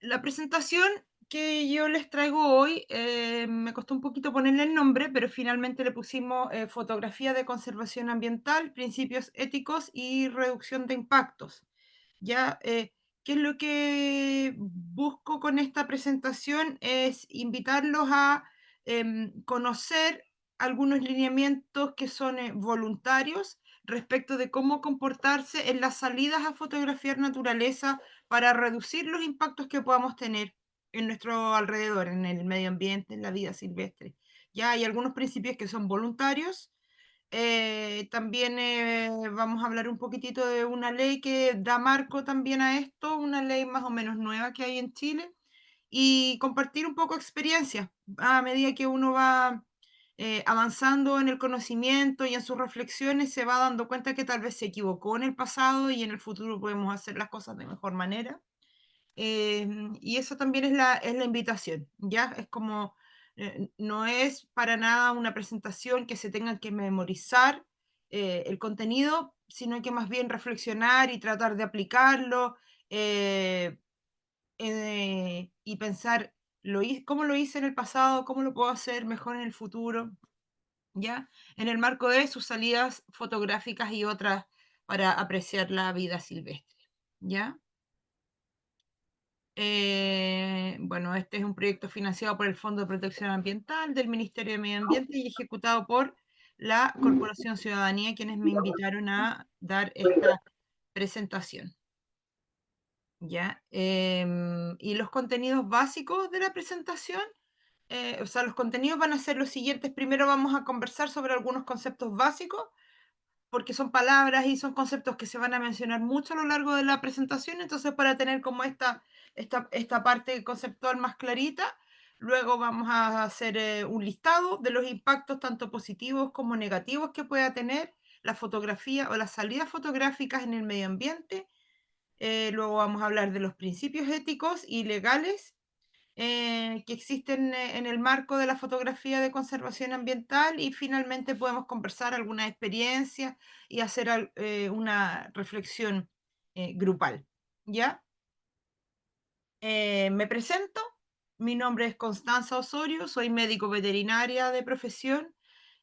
La presentación que yo les traigo hoy, me costó un poquito ponerle el nombre, pero finalmente le pusimos fotografía de conservación ambiental, principios éticos y reducción de impactos. Ya, ¿qué es lo que busco con esta presentación? Es invitarlos a conocer algunos lineamientos que son voluntarios respecto de cómo comportarse en las salidas a fotografiar naturaleza para reducir los impactos que podamos tener en nuestro alrededor, en el medio ambiente, en la vida silvestre. Ya hay algunos principios que son voluntarios. También vamos a hablar un poquitito de una ley que da marco también a esto, una ley más o menos nueva que hay en Chile, y compartir un poco experiencias a medida que uno va avanzando en el conocimiento y en sus reflexiones, se va dando cuenta que tal vez se equivocó en el pasado y en el futuro podemos hacer las cosas de mejor manera. Y eso también es la invitación, ¿ya? Es como, no es para nada una presentación que se tenga que memorizar el contenido, sino que más bien reflexionar y tratar de aplicarlo eh, y pensar, ¿cómo lo hice en el pasado? ¿Cómo lo puedo hacer mejor en el futuro? ¿Ya? En el marco de sus salidas fotográficas y otras para apreciar la vida silvestre, ¿ya? Bueno, este es un proyecto financiado por el Fondo de Protección Ambiental del Ministerio de Medio Ambiente y ejecutado por la Corporación Ciudadanía, quienes me invitaron a dar esta presentación. ¿Ya? Y los contenidos básicos de la presentación, o sea, los contenidos van a ser los siguientes. Primero vamos a conversar sobre algunos conceptos básicos porque son palabras y son conceptos que se van a mencionar mucho a lo largo de la presentación, entonces para tener como esta parte conceptual más clarita, luego vamos a hacer un listado de los impactos tanto positivos como negativos que pueda tener la fotografía o las salidas fotográficas en el medio ambiente. Luego vamos a hablar de los principios éticos y legales que existen en el marco de la fotografía de conservación ambiental y finalmente podemos conversar algunas experiencias y hacer una reflexión grupal. ¿Ya? Me presento, mi nombre es Constanza Osorio, soy médico veterinaria de profesión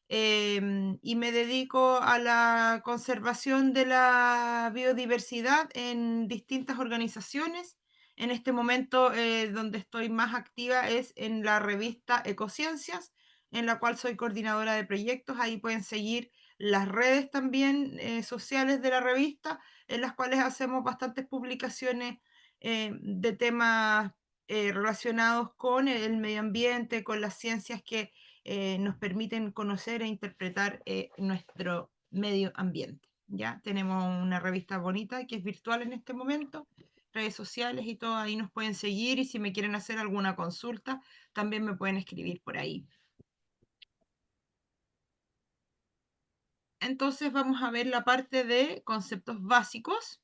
y me dedico a la conservación de la biodiversidad en distintas organizaciones. En este momento, donde estoy más activa es en la revista Ecociencias, en la cual soy coordinadora de proyectos. Ahí pueden seguir las redes también sociales de la revista, en las cuales hacemos bastantes publicaciones de temas relacionados con el medio ambiente, con las ciencias que nos permiten conocer e interpretar nuestro medio ambiente. Ya tenemos una revista bonita que es virtual en este momento, redes sociales y todo, ahí nos pueden seguir y si me quieren hacer alguna consulta, también me pueden escribir por ahí. Entonces vamos a ver la parte de conceptos básicos.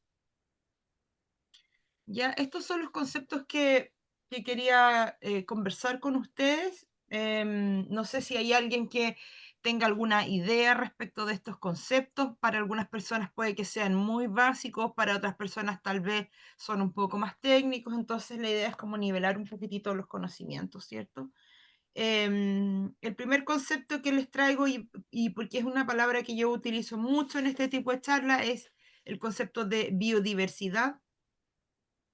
Ya, estos son los conceptos que quería conversar con ustedes. No sé si hay alguien que tenga alguna idea respecto de estos conceptos. Para algunas personas puede que sean muy básicos, para otras personas tal vez son un poco más técnicos. Entonces la idea es como nivelar un poquitito los conocimientos, ¿cierto? El primer concepto que les traigo, y porque es una palabra que yo utilizo mucho en este tipo de charla, es el concepto de biodiversidad.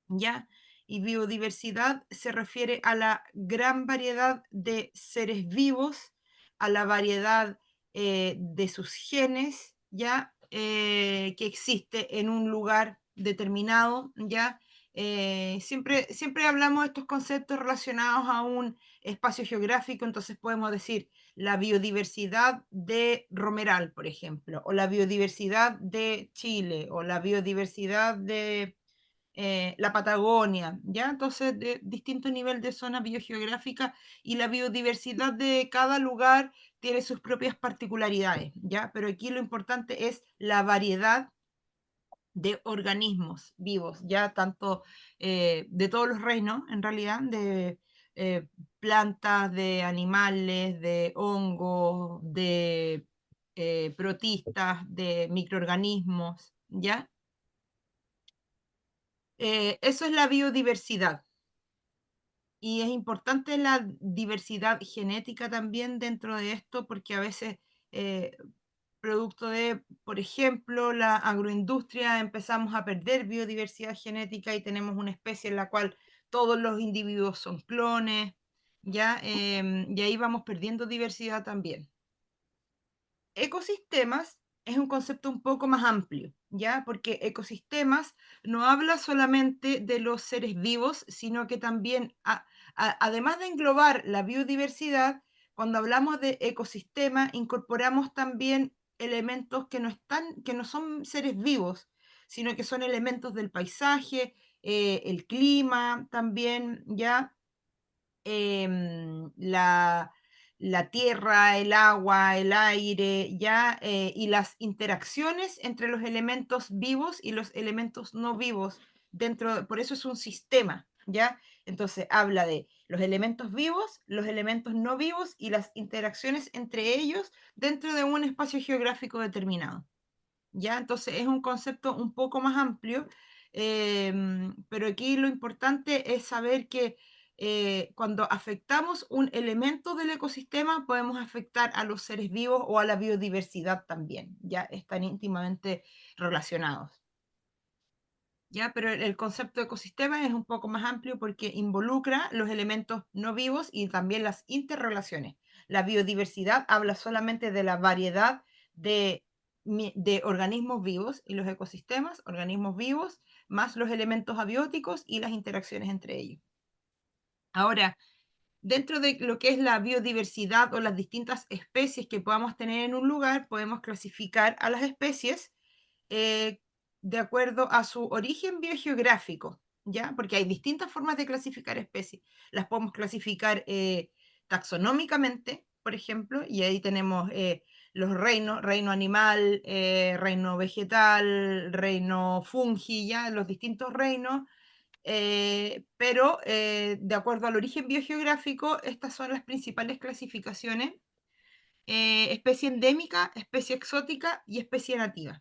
¿Ya? Y biodiversidad se refiere a la gran variedad de seres vivos, a la variedad de sus genes, ¿ya? Que existe en un lugar determinado, ¿ya? Siempre hablamos de estos conceptos relacionados a un espacio geográfico, entonces podemos decir la biodiversidad de Romeral, por ejemplo, o la biodiversidad de Chile, o la biodiversidad de la Patagonia, ¿ya? Entonces, de distinto nivel de zona biogeográfica y la biodiversidad de cada lugar tiene sus propias particularidades, ¿ya? Pero aquí lo importante es la variedad de organismos vivos, ya tanto de todos los reinos, en realidad, de plantas, de animales, de hongos, de protistas, de microorganismos, ¿ya? Eso es la biodiversidad. Y es importante la diversidad genética también dentro de esto, porque a veces, eh, producto de, por ejemplo, la agroindustria, empezamos a perder biodiversidad genética y tenemos una especie en la cual todos los individuos son clones, ¿ya? Y ahí vamos perdiendo diversidad también. Ecosistemas es un concepto un poco más amplio, ¿ya? Porque ecosistemas no habla solamente de los seres vivos, sino que también, además de englobar la biodiversidad, cuando hablamos de ecosistema, incorporamos también elementos que no están, que no son seres vivos, sino que son elementos del paisaje, el clima también, ¿ya? La tierra, el agua, el aire, ya, y las interacciones entre los elementos vivos y los elementos no vivos por eso es un sistema, ¿ya? Entonces habla de los elementos vivos, los elementos no vivos y las interacciones entre ellos dentro de un espacio geográfico determinado. ¿Ya? Entonces es un concepto un poco más amplio, pero aquí lo importante es saber que cuando afectamos un elemento del ecosistema podemos afectar a los seres vivos o a la biodiversidad también, ya están íntimamente relacionados. ¿Ya? Pero el concepto de ecosistema es un poco más amplio porque involucra los elementos no vivos y también las interrelaciones. La biodiversidad habla solamente de la variedad de, de organismos vivos y los ecosistemas, organismos vivos, más los elementos abióticos y las interacciones entre ellos. Ahora, dentro de lo que es la biodiversidad o las distintas especies que podamos tener en un lugar, podemos clasificar a las especies eh, de acuerdo a su origen biogeográfico, ¿ya? Porque hay distintas formas de clasificar especies. Las podemos clasificar taxonómicamente, por ejemplo, y ahí tenemos los reinos, reino animal, reino vegetal, reino fungi, ya, los distintos reinos, pero de acuerdo al origen biogeográfico, estas son las principales clasificaciones: especie endémica, especie exótica y especie nativa.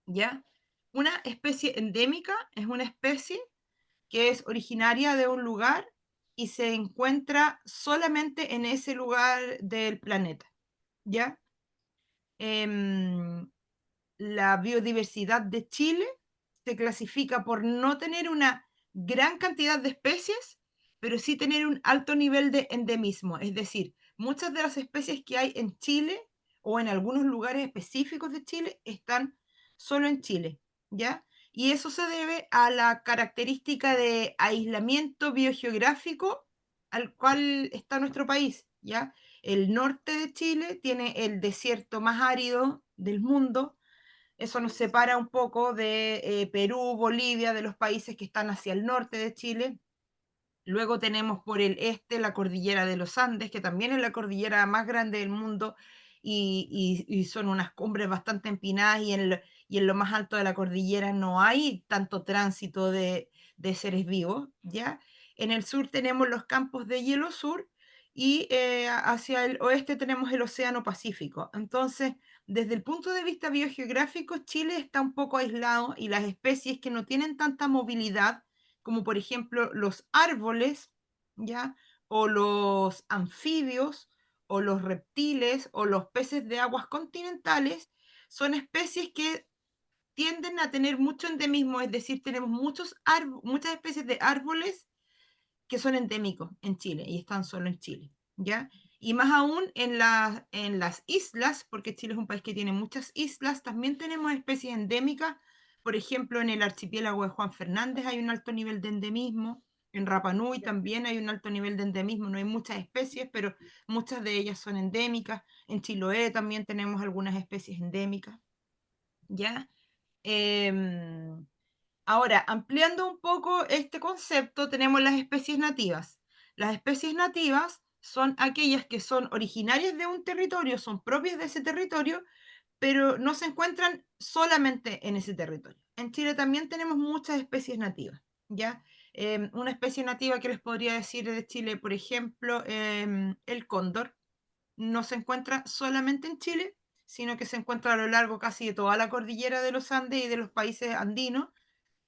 ¿Ya? Una especie endémica es una especie que es originaria de un lugar y se encuentra solamente en ese lugar del planeta, ¿ya? Em, la biodiversidad de Chile se clasifica por no tener una gran cantidad de especies, pero sí tener un alto nivel de endemismo. Es decir, muchas de las especies que hay en Chile o en algunos lugares específicos de Chile están solo en Chile, ¿ya? Y eso se debe a la característica de aislamiento biogeográfico al cual está nuestro país, ¿ya? El norte de Chile tiene el desierto más árido del mundo. Eso nos separa un poco de Perú, Bolivia, de los países que están hacia el norte de Chile. Luego tenemos por el este la cordillera de los Andes, que también es la cordillera más grande del mundo y son unas cumbres bastante empinadas y en lo más alto de la cordillera no hay tanto tránsito de seres vivos, ¿ya? En el sur tenemos los campos de hielo sur y hacia el oeste tenemos el Océano Pacífico. Entonces, desde el punto de vista biogeográfico, Chile está un poco aislado y las especies que no tienen tanta movilidad como por ejemplo los árboles, ¿ya? O los anfibios, o los reptiles, o los peces de aguas continentales, son especies que tienden a tener mucho endemismo, es decir, tenemos muchas especies de árboles que son endémicos en Chile y están solo en Chile, ¿ya? Y más aún en las islas, porque Chile es un país que tiene muchas islas, también tenemos especies endémicas. Por ejemplo, en el archipiélago de Juan Fernández hay un alto nivel de endemismo. En Rapa Nui también hay un alto nivel de endemismo. No hay muchas especies, pero muchas de ellas son endémicas. En Chiloé también tenemos algunas especies endémicas, ¿ya? Em, Ahora, ampliando un poco este concepto, tenemos las especies nativas. Las especies nativas son aquellas que son originarias de un territorio, son propias de ese territorio, pero no se encuentran solamente en ese territorio. En Chile también tenemos muchas especies nativas, ¿ya? Una especie nativa que les podría decir de Chile, por ejemplo, el cóndor, no se encuentra solamente en Chile, sino que se encuentra a lo largo casi de toda la cordillera de los Andes y de los países andinos,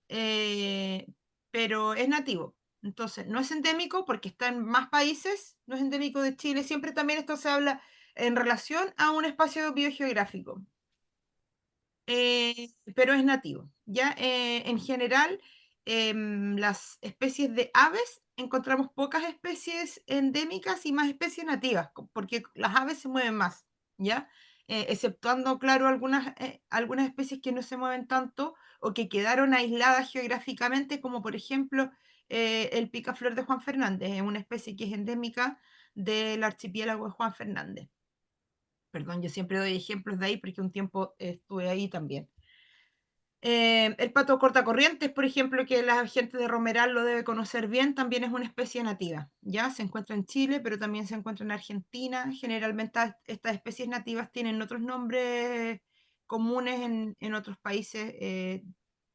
eh, pero es nativo, Entonces, no es endémico porque está en más países, no es endémico de Chile. Siempre también esto se habla en relación a un espacio biogeográfico, pero es nativo. ¿Ya? En general, las especies de aves encontramos pocas especies endémicas y más especies nativas, porque las aves se mueven más, ¿ya? Exceptuando, claro, algunas especies que no se mueven tanto o que quedaron aisladas geográficamente, como por ejemplo el picaflor de Juan Fernández, es una especie que es endémica del archipiélago de Juan Fernández. Perdón, yo siempre doy ejemplos de ahí porque un tiempo estuve ahí también. El pato cortacorrientes, por ejemplo, que la gente de Romeral lo debe conocer bien, también es una especie nativa. Ya se encuentra en Chile, pero también se encuentra en Argentina. Generalmente estas especies nativas tienen otros nombres comunes en otros países.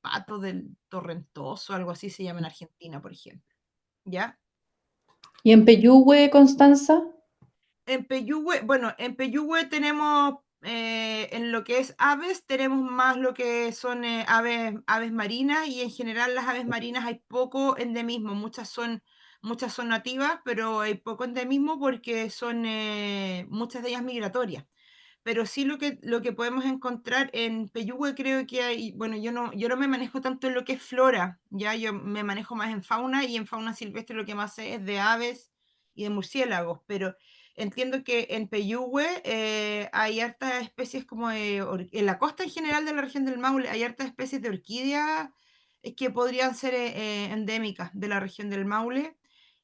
Pato del torrentoso, algo así se llama en Argentina, por ejemplo. ¿Ya? ¿Y en Peyúgue, Constanza? En Peyúgue, bueno, en Peyúgue tenemos, en lo que es aves, tenemos más lo que son aves marinas y en general las aves marinas hay poco endemismo, muchas son nativas, pero hay poco endemismo porque son muchas de ellas migratorias. Pero sí lo que podemos encontrar en Peyúgue creo que hay, bueno, yo no me manejo tanto en lo que es flora, ya yo me manejo más en fauna y en fauna silvestre lo que más sé es de aves y de murciélagos, pero entiendo que en Peyúgue hay hartas especies como en la costa en general de la región del Maule hay hartas especies de orquídeas que podrían ser endémicas de la región del Maule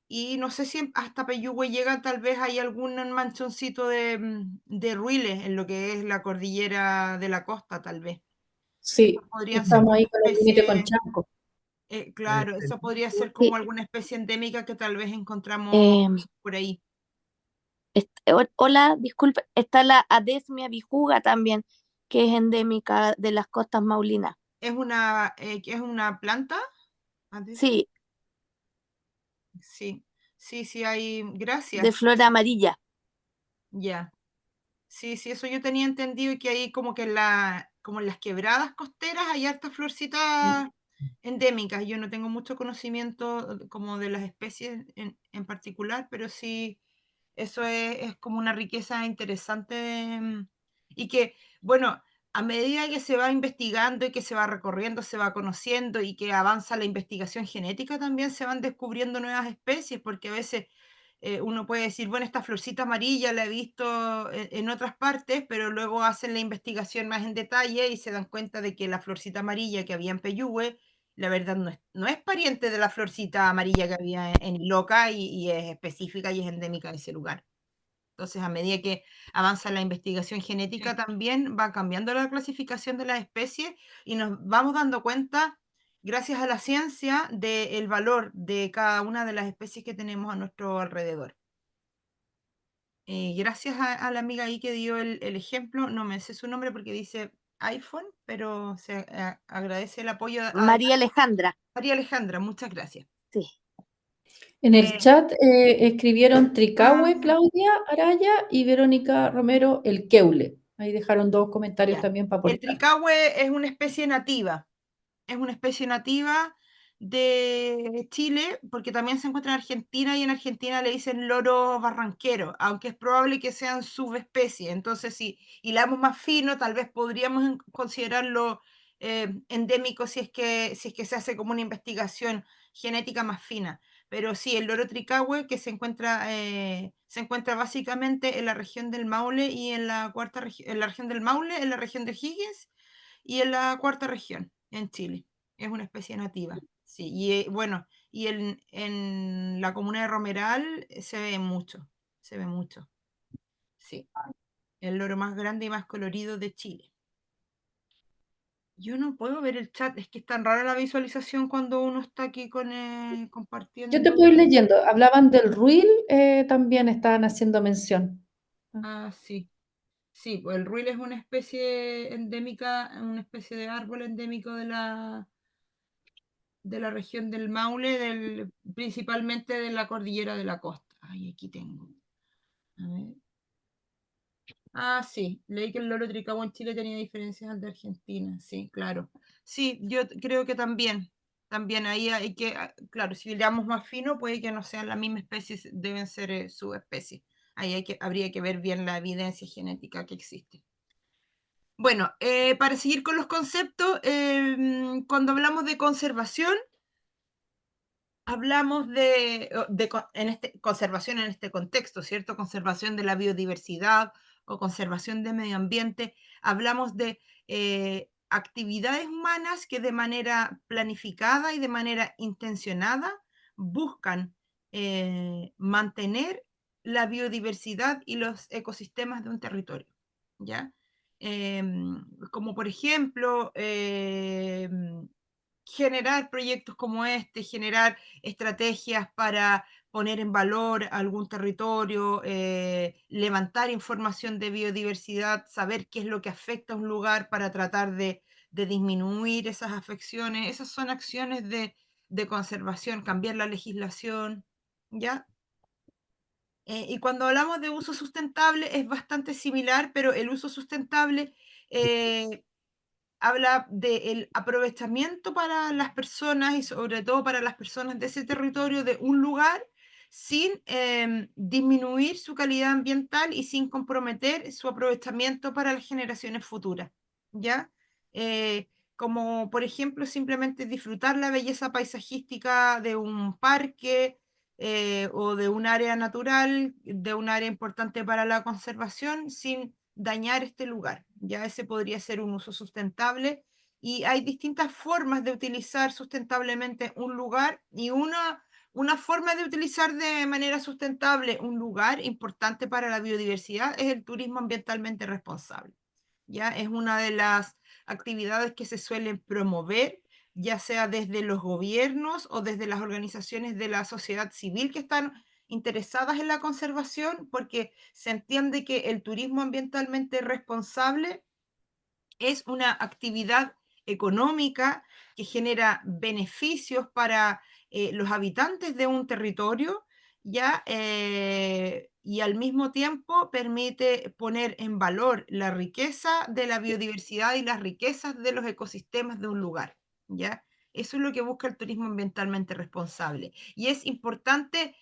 y no sé si hasta Peyúgue llega, tal vez hay algún manchoncito de ruiles en lo que es la cordillera de la costa, tal vez. Esas Sí, podrían ser estamos como ahí con el límite con especie, Chanco. claro, eso podría ser Sí, como alguna especie endémica que tal vez encontramos eh, por ahí. hola, disculpe, está la Adesmia bijuga también, que es endémica de las costas maulinas. Es una planta? Antes, Sí, sí, sí, hay, de gracias. flor amarilla. Ya. Sí, sí, eso yo tenía entendido y que ahí como que como en las quebradas costeras hay hartas florcitas endémicas. Yo no tengo mucho conocimiento como de las especies en particular, pero sí, eso es como una riqueza interesante y que, bueno, a medida que se va investigando y que se va recorriendo, se va conociendo y que avanza la investigación genética, también se van descubriendo nuevas especies, porque a veces uno puede decir, bueno, esta florcita amarilla la he visto en otras partes, pero luego hacen la investigación más en detalle y se dan cuenta de que la florcita amarilla que había en Peyúgue, la verdad no es pariente de la florcita amarilla que había en Iloca y es específica y es endémica de ese lugar. Entonces, a medida que avanza la investigación genética, también va cambiando la clasificación de las especies y nos vamos dando cuenta, gracias a la ciencia, del valor de cada una de las especies que tenemos a nuestro alrededor. Gracias a la amiga ahí que dio el ejemplo, no me sé su nombre porque dice iPhone, pero se agradece el apoyo. María Alejandra, María Alejandra, muchas gracias. sí. En el Eh, chat escribieron Tricahue, ah, Claudia Araya y Verónica Romero, el Queule. Ahí dejaron dos comentarios ya. también para El aportar. tricahue es una especie nativa. Es una especie nativa de Chile, porque también se encuentra en Argentina y en Argentina le dicen loro barranquero, aunque es probable que sean subespecies. Entonces, si hilamos más fino, tal vez podríamos considerarlo endémico si es que se hace como una investigación genética más fina. Pero sí, el loro tricahue que se encuentra básicamente en la región del Maule y en la en la región del Maule, en la región de Higgins y en la cuarta región, en Chile. Es una especie nativa. Sí, y bueno, y en la comuna de Romeral se ve mucho. Sí, el loro más grande y más colorido de Chile. Yo no puedo ver el chat, es que es tan rara la visualización cuando uno está aquí Yo te compartiendo. puedo ir leyendo. Hablaban del ruil, también estaban haciendo mención. Ah, sí. Sí, pues el ruil es una especie endémica, una especie de árbol endémico de la región del Maule, principalmente de la cordillera de la costa. Ay, aquí tengo. A ver. Ah, sí, leí que el loro tricahua en Chile tenía diferencias al de Argentina. Sí, claro. Sí, creo que también. También ahí hay que, claro, si miramos más fino, puede que no sean la misma especie, deben ser subespecies. Ahí habría que ver bien la evidencia genética que existe. Bueno, para seguir con los conceptos, cuando hablamos de conservación, hablamos conservación en este contexto, ¿cierto? Conservación de la biodiversidad o conservación de medio ambiente. Hablamos de actividades humanas que de manera planificada y de manera intencionada buscan mantener la biodiversidad y los ecosistemas de un territorio, ¿ya? Como por ejemplo, generar proyectos como este, generar estrategias para poner en valor algún territorio, levantar información de biodiversidad, saber qué es lo que afecta a un lugar para tratar de disminuir esas afecciones. Esas son acciones de conservación, cambiar la legislación, ¿ya? Y cuando hablamos de uso sustentable es bastante similar, pero el uso sustentable eh, habla del aprovechamiento para las personas y sobre todo para las personas de ese territorio, de un lugar, sin disminuir su calidad ambiental y sin comprometer su aprovechamiento para las generaciones futuras, ¿ya? Como por ejemplo simplemente disfrutar la belleza paisajística de un parque o de un área natural, de un área importante para la conservación, sin dañar este lugar. Ya ese podría ser un uso sustentable y hay distintas formas de utilizar sustentablemente un lugar y una forma de utilizar de manera sustentable un lugar importante para la biodiversidad es el turismo ambientalmente responsable. Ya es una de las actividades que se suelen promover, ya sea desde los gobiernos o desde las organizaciones de la sociedad civil que están interesadas en la conservación, porque se entiende que el turismo ambientalmente responsable es una actividad económica que genera beneficios para los habitantes de un territorio, ¿ya? Y al mismo tiempo permite poner en valor la riqueza de la biodiversidad y las riquezas de los ecosistemas de un lugar, ¿ya? Eso es lo que busca el turismo ambientalmente responsable. Y es importante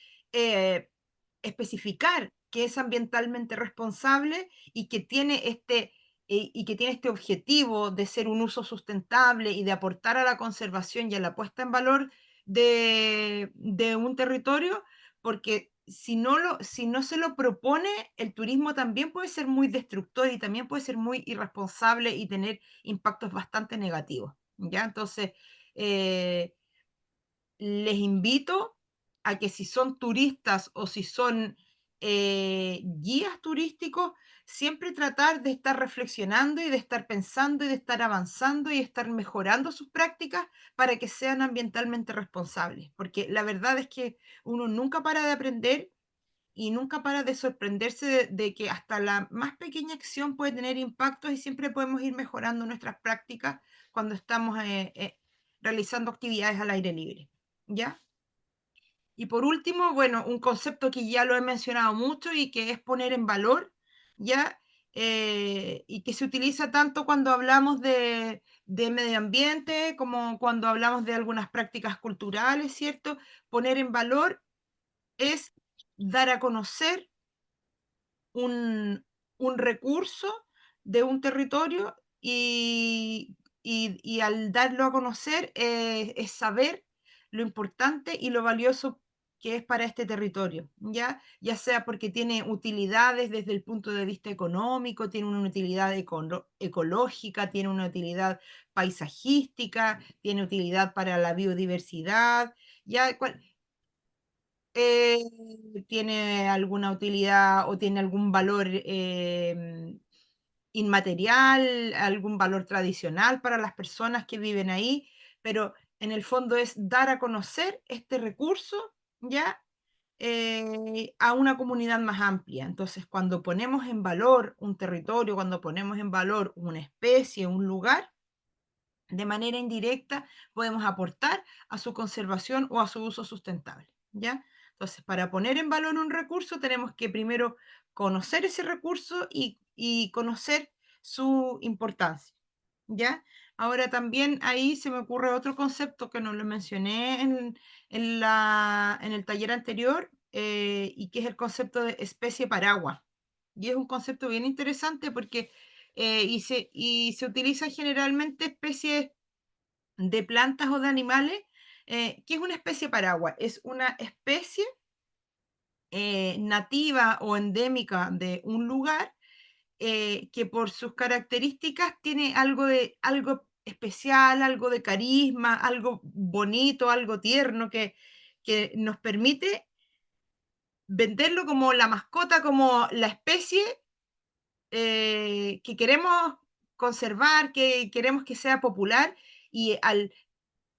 especificar que es ambientalmente responsable y que tiene este objetivo de ser un uso sustentable y de aportar a la conservación y a la puesta en valor de un territorio, porque si no se lo propone, el turismo también puede ser muy destructor y también puede ser muy irresponsable y tener impactos bastante negativos, ¿ya? Entonces, eh, les invito a que si son turistas o si son guías turísticos, siempre tratar de estar reflexionando y de estar pensando y de estar avanzando y estar mejorando sus prácticas para que sean ambientalmente responsables. Porque la verdad es que uno nunca para de aprender y nunca para de sorprenderse de que hasta la más pequeña acción puede tener impactos y siempre podemos ir mejorando nuestras prácticas cuando estamos realizando actividades al aire libre. ¿Ya? Y por último, bueno, un concepto que ya lo he mencionado mucho y que es poner en valor, ¿ya? Y que se utiliza tanto cuando hablamos de medio ambiente como cuando hablamos de algunas prácticas culturales, ¿cierto? Poner en valor es dar a conocer un, un recurso de un territorio y al darlo a conocer es saber lo importante y lo valioso que es para este territorio, ya sea porque tiene utilidades desde el punto de vista económico, tiene una utilidad ecológica, tiene una utilidad paisajística, tiene utilidad para la biodiversidad, ya eh, tiene alguna utilidad o tiene algún valor inmaterial, algún valor tradicional para las personas que viven ahí, pero en el fondo es dar a conocer este recurso, ¿ya? A una comunidad más amplia. Entonces, cuando ponemos en valor un territorio, cuando ponemos en valor una especie, un lugar, de manera indirecta podemos aportar a su conservación o a su uso sustentable, ¿ya? Entonces, para poner en valor un recurso tenemos que primero conocer ese recurso y conocer su importancia, ¿ya? Ahora también ahí se me ocurre otro concepto que no lo mencioné en el taller anterior, y que es el concepto de especie paraguas. Y es un concepto bien interesante porque se utiliza generalmente especies de plantas o de animales. ¿Qué es una especie paraguas? Es una especie nativa o endémica de un lugar, que por sus características tiene algo especial, algo de carisma, algo bonito, algo tierno que nos permite venderlo como la mascota, como la especie que queremos conservar, que queremos que sea popular, y al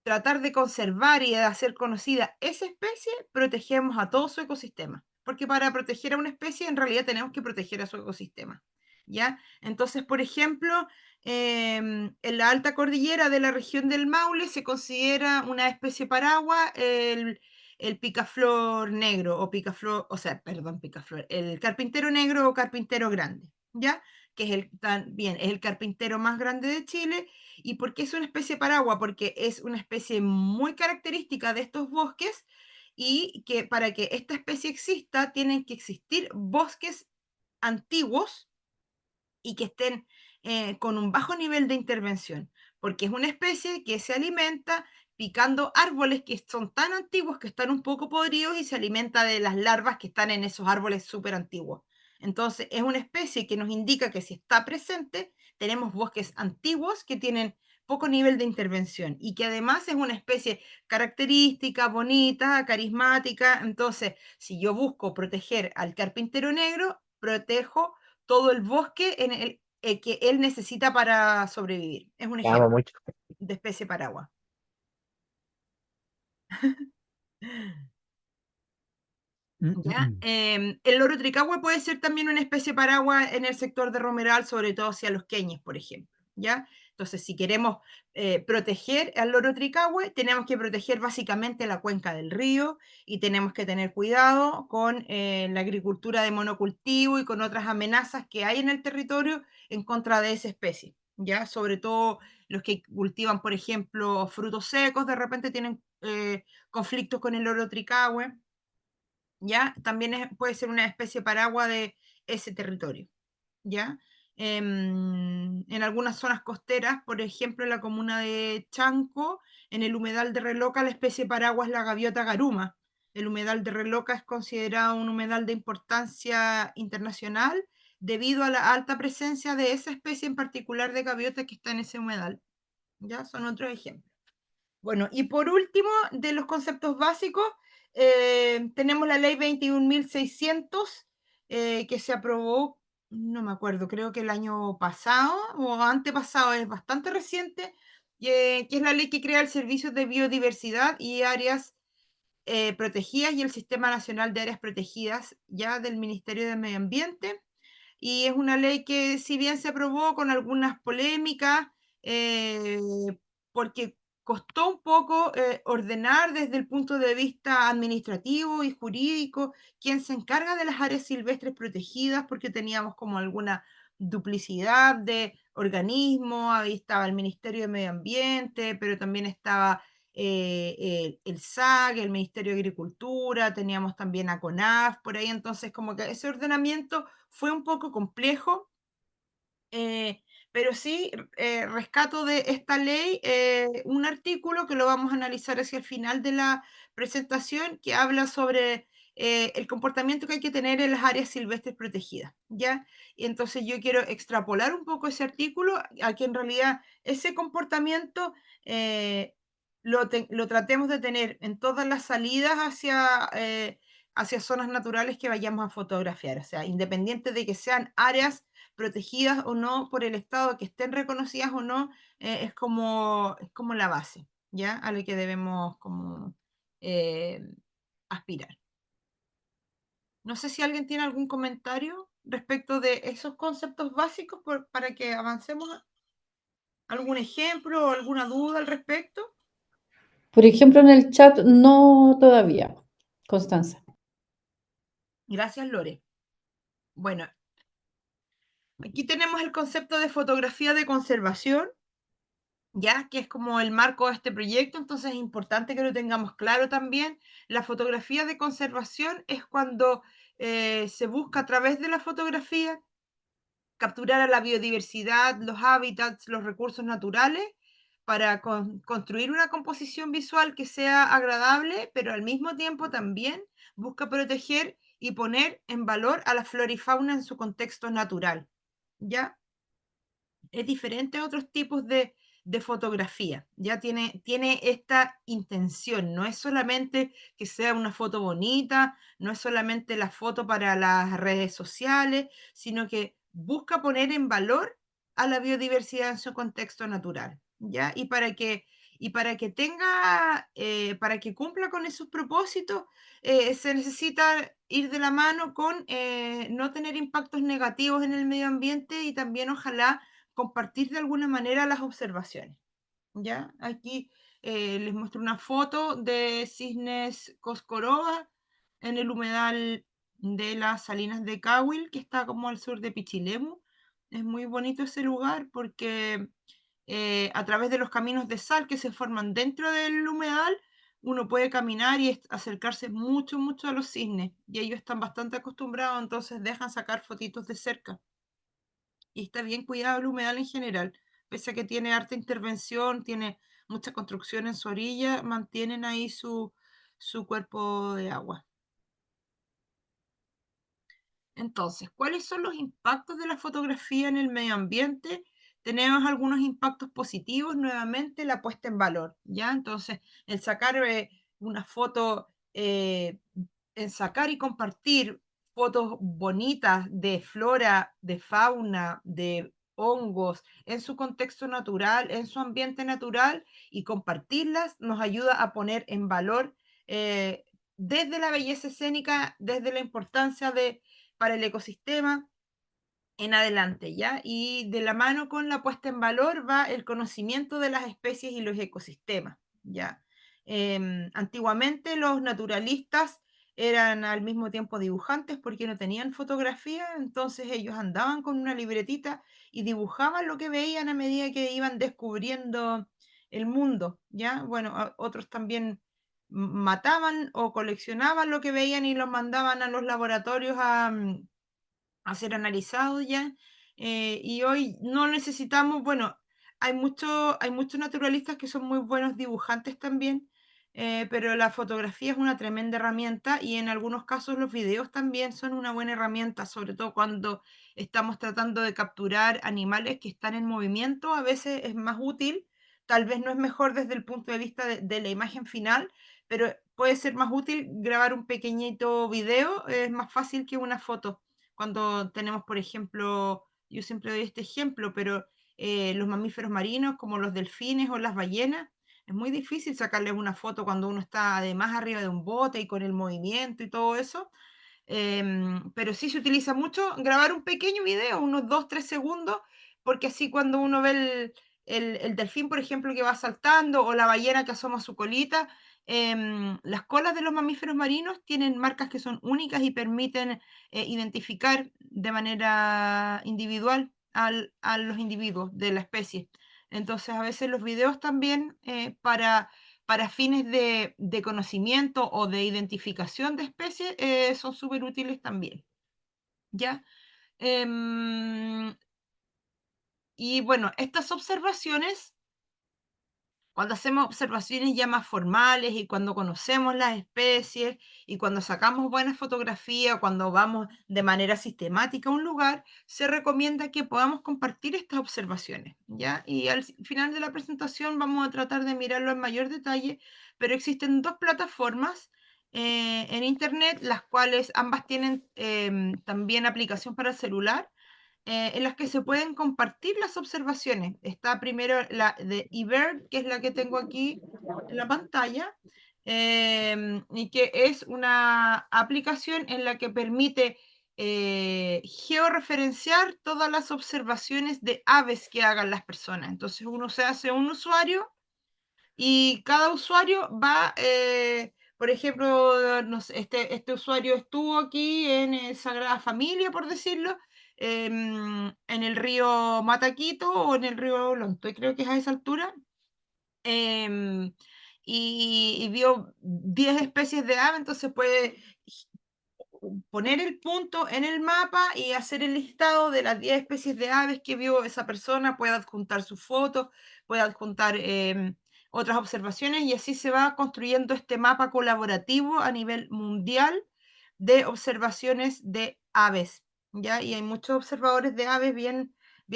tratar de conservar y de hacer conocida esa especie, protegemos a todo su ecosistema. Porque para proteger a una especie, en realidad tenemos que proteger a su ecosistema. ¿Ya? Entonces, por ejemplo, en la alta cordillera de la región del Maule se considera una especie paraguas el picaflor negro o picaflor, o sea, perdón, picaflor, el carpintero negro o carpintero grande, ¿ya? Que es también es el carpintero más grande de Chile. ¿Y por qué es una especie paraguas? Porque es una especie muy característica de estos bosques, y que para que esta especie exista tienen que existir bosques antiguos y que estén con un bajo nivel de intervención, porque es una especie que se alimenta picando árboles que son tan antiguos que están un poco podridos y se alimenta de las larvas que están en esos árboles súper antiguos. Entonces, es una especie que nos indica que si está presente, tenemos bosques antiguos que tienen poco nivel de intervención y que además es una especie característica, bonita, carismática. Entonces, si yo busco proteger al carpintero negro, protejo todo el bosque que él necesita para sobrevivir. Es un Te amo ejemplo mucho. de especie paraguas. ¿Ya? El loro tricahue puede ser también una especie paraguas en el sector de Romeral, sobre todo hacia los queñes, por ejemplo. ¿Ya? Entonces, si queremos proteger al loro tricahue, tenemos que proteger básicamente la cuenca del río y tenemos que tener cuidado con la agricultura de monocultivo y con otras amenazas que hay en el territorio en contra de esa especie. ¿Ya? Sobre todo los que cultivan, por ejemplo, frutos secos, de repente tienen conflictos con el loro tricahue. ¿Ya? También puede ser una especie paraguas de ese territorio, ¿ya? En algunas zonas costeras, por ejemplo, en la comuna de Chanco, en el humedal de Reloca, la especie paraguas es la gaviota garuma. El humedal de Reloca es considerado un humedal de importancia internacional debido a la alta presencia de esa especie en particular de gaviota que está en ese humedal, ¿ya? Son otros ejemplos. Bueno, y por último, de los conceptos básicos, tenemos la ley 21.600 que se aprobó, no me acuerdo, creo que el año pasado o antepasado, es bastante reciente, que es la ley que crea el Servicio de Biodiversidad y Áreas Protegidas y el Sistema Nacional de Áreas Protegidas, ya del Ministerio de Medio Ambiente. Y es una ley que, si bien se aprobó con algunas polémicas, eh, porque costó un poco ordenar desde el punto de vista administrativo y jurídico quién se encarga de las áreas silvestres protegidas, porque teníamos como alguna duplicidad de organismos. Ahí estaba el Ministerio de Medio Ambiente, pero también estaba el SAG, el Ministerio de Agricultura, teníamos también a CONAF por ahí. Entonces como que ese ordenamiento fue un poco complejo, eh, pero sí rescato de esta ley un artículo que lo vamos a analizar hacia el final de la presentación, que habla sobre el comportamiento que hay que tener en las áreas silvestres protegidas, ¿ya? Y entonces yo quiero extrapolar un poco ese artículo a que en realidad ese comportamiento lo tratemos de tener en todas las salidas hacia zonas naturales que vayamos a fotografiar, o sea, independiente de que sean áreas protegidas o no por el Estado, que estén reconocidas o no, es como la base, ¿ya? A lo que debemos como eh, aspirar. No sé si alguien tiene algún comentario respecto de esos conceptos básicos para que avancemos. ¿Algún ejemplo o alguna duda al respecto? Por ejemplo, en el chat no todavía, Constanza. Gracias, Lore. Bueno, aquí tenemos el concepto de fotografía de conservación, ya que es como el marco de este proyecto, entonces es importante que lo tengamos claro también. La fotografía de conservación es cuando se busca a través de la fotografía capturar a la biodiversidad, los hábitats, los recursos naturales para construir una composición visual que sea agradable, pero al mismo tiempo también busca proteger y poner en valor a la flora y fauna en su contexto natural. ¿Ya? Es diferente a otros tipos de fotografía. Ya tiene esta intención. No es solamente que sea una foto bonita, no es solamente la foto para las redes sociales, sino que busca poner en valor a la biodiversidad en su contexto natural. ¿Ya? Y para que tenga, para que cumpla con esos propósitos, se necesita ir de la mano con no tener impactos negativos en el medio ambiente y también ojalá compartir de alguna manera las observaciones, ¿ya? Aquí les muestro una foto de cisnes coscoroa en el humedal de las Salinas de Cahuil, que está como al sur de Pichilemu. Es muy bonito ese lugar porque a través de los caminos de sal que se forman dentro del humedal, uno puede caminar y acercarse mucho, mucho a los cisnes. Y ellos están bastante acostumbrados, entonces dejan sacar fotitos de cerca y está bien cuidado el humedal en general. Pese a que tiene harta intervención, tiene mucha construcción en su orilla, mantienen ahí su cuerpo de agua. Entonces, ¿cuáles son los impactos de la fotografía en el medio ambiente? Tenemos algunos impactos positivos, nuevamente la puesta en valor, ¿ya? Entonces, el sacar una foto, en sacar y compartir fotos bonitas de flora, de fauna, de hongos, en su contexto natural, en su ambiente natural, y compartirlas nos ayuda a poner en valor desde la belleza escénica, desde la importancia para el ecosistema en adelante, ¿ya? Y de la mano con la puesta en valor va el conocimiento de las especies y los ecosistemas, ¿ya? Antiguamente los naturalistas eran al mismo tiempo dibujantes porque no tenían fotografía, entonces ellos andaban con una libretita y dibujaban lo que veían a medida que iban descubriendo el mundo, ¿ya? Bueno, otros también mataban o coleccionaban lo que veían y los mandaban a los laboratorios a ser analizados ya. Y hoy no necesitamos, bueno, hay muchos naturalistas que son muy buenos dibujantes también, pero la fotografía es una tremenda herramienta y en algunos casos los videos también son una buena herramienta, sobre todo cuando estamos tratando de capturar animales que están en movimiento, a veces es más útil, tal vez no es mejor desde el punto de vista de la imagen final, pero puede ser más útil grabar un pequeñito video, es más fácil que una foto cuando tenemos, por ejemplo, yo siempre doy este ejemplo, pero los mamíferos marinos como los delfines o las ballenas, es muy difícil sacarles una foto cuando uno está además arriba de un bote y con el movimiento y todo eso. Pero sí se utiliza mucho grabar un pequeño video, unos 2, 3 segundos, porque así cuando uno ve el delfín, por ejemplo, que va saltando, o la ballena que asoma su colita, las colas de los mamíferos marinos tienen marcas que son únicas y permiten identificar de manera individual a los individuos de la especie. Entonces, a veces los videos también para fines de conocimiento o de identificación de especies son súper útiles también, ¿ya? Em, y bueno, estas observaciones cuando hacemos observaciones ya más formales y cuando conocemos las especies y cuando sacamos buenas fotografías, cuando vamos de manera sistemática a un lugar, se recomienda que podamos compartir estas observaciones, ¿ya? Y al final de la presentación vamos a tratar de mirarlo en mayor detalle, pero existen dos plataformas en Internet, las cuales ambas tienen también aplicación para el celular en las que se pueden compartir las observaciones. Está primero la de eBird, que es la que tengo aquí en la pantalla, y que es una aplicación en la que permite georreferenciar todas las observaciones de aves que hagan las personas. Entonces uno se hace un usuario y cada usuario va, por ejemplo, no sé, este usuario estuvo aquí en Sagrada Familia, por decirlo, en el río Mataquito o en el río Lonto, y creo que es a esa altura. em, y vio 10 especies de ave, entonces puede poner el punto en el mapa y hacer el listado de las 10 especies de aves que vio esa persona, puede adjuntar su foto, puede adjuntar otras observaciones, y así se va construyendo este mapa colaborativo a nivel mundial de observaciones de aves, ¿ya? Y hay muchos observadores de aves bien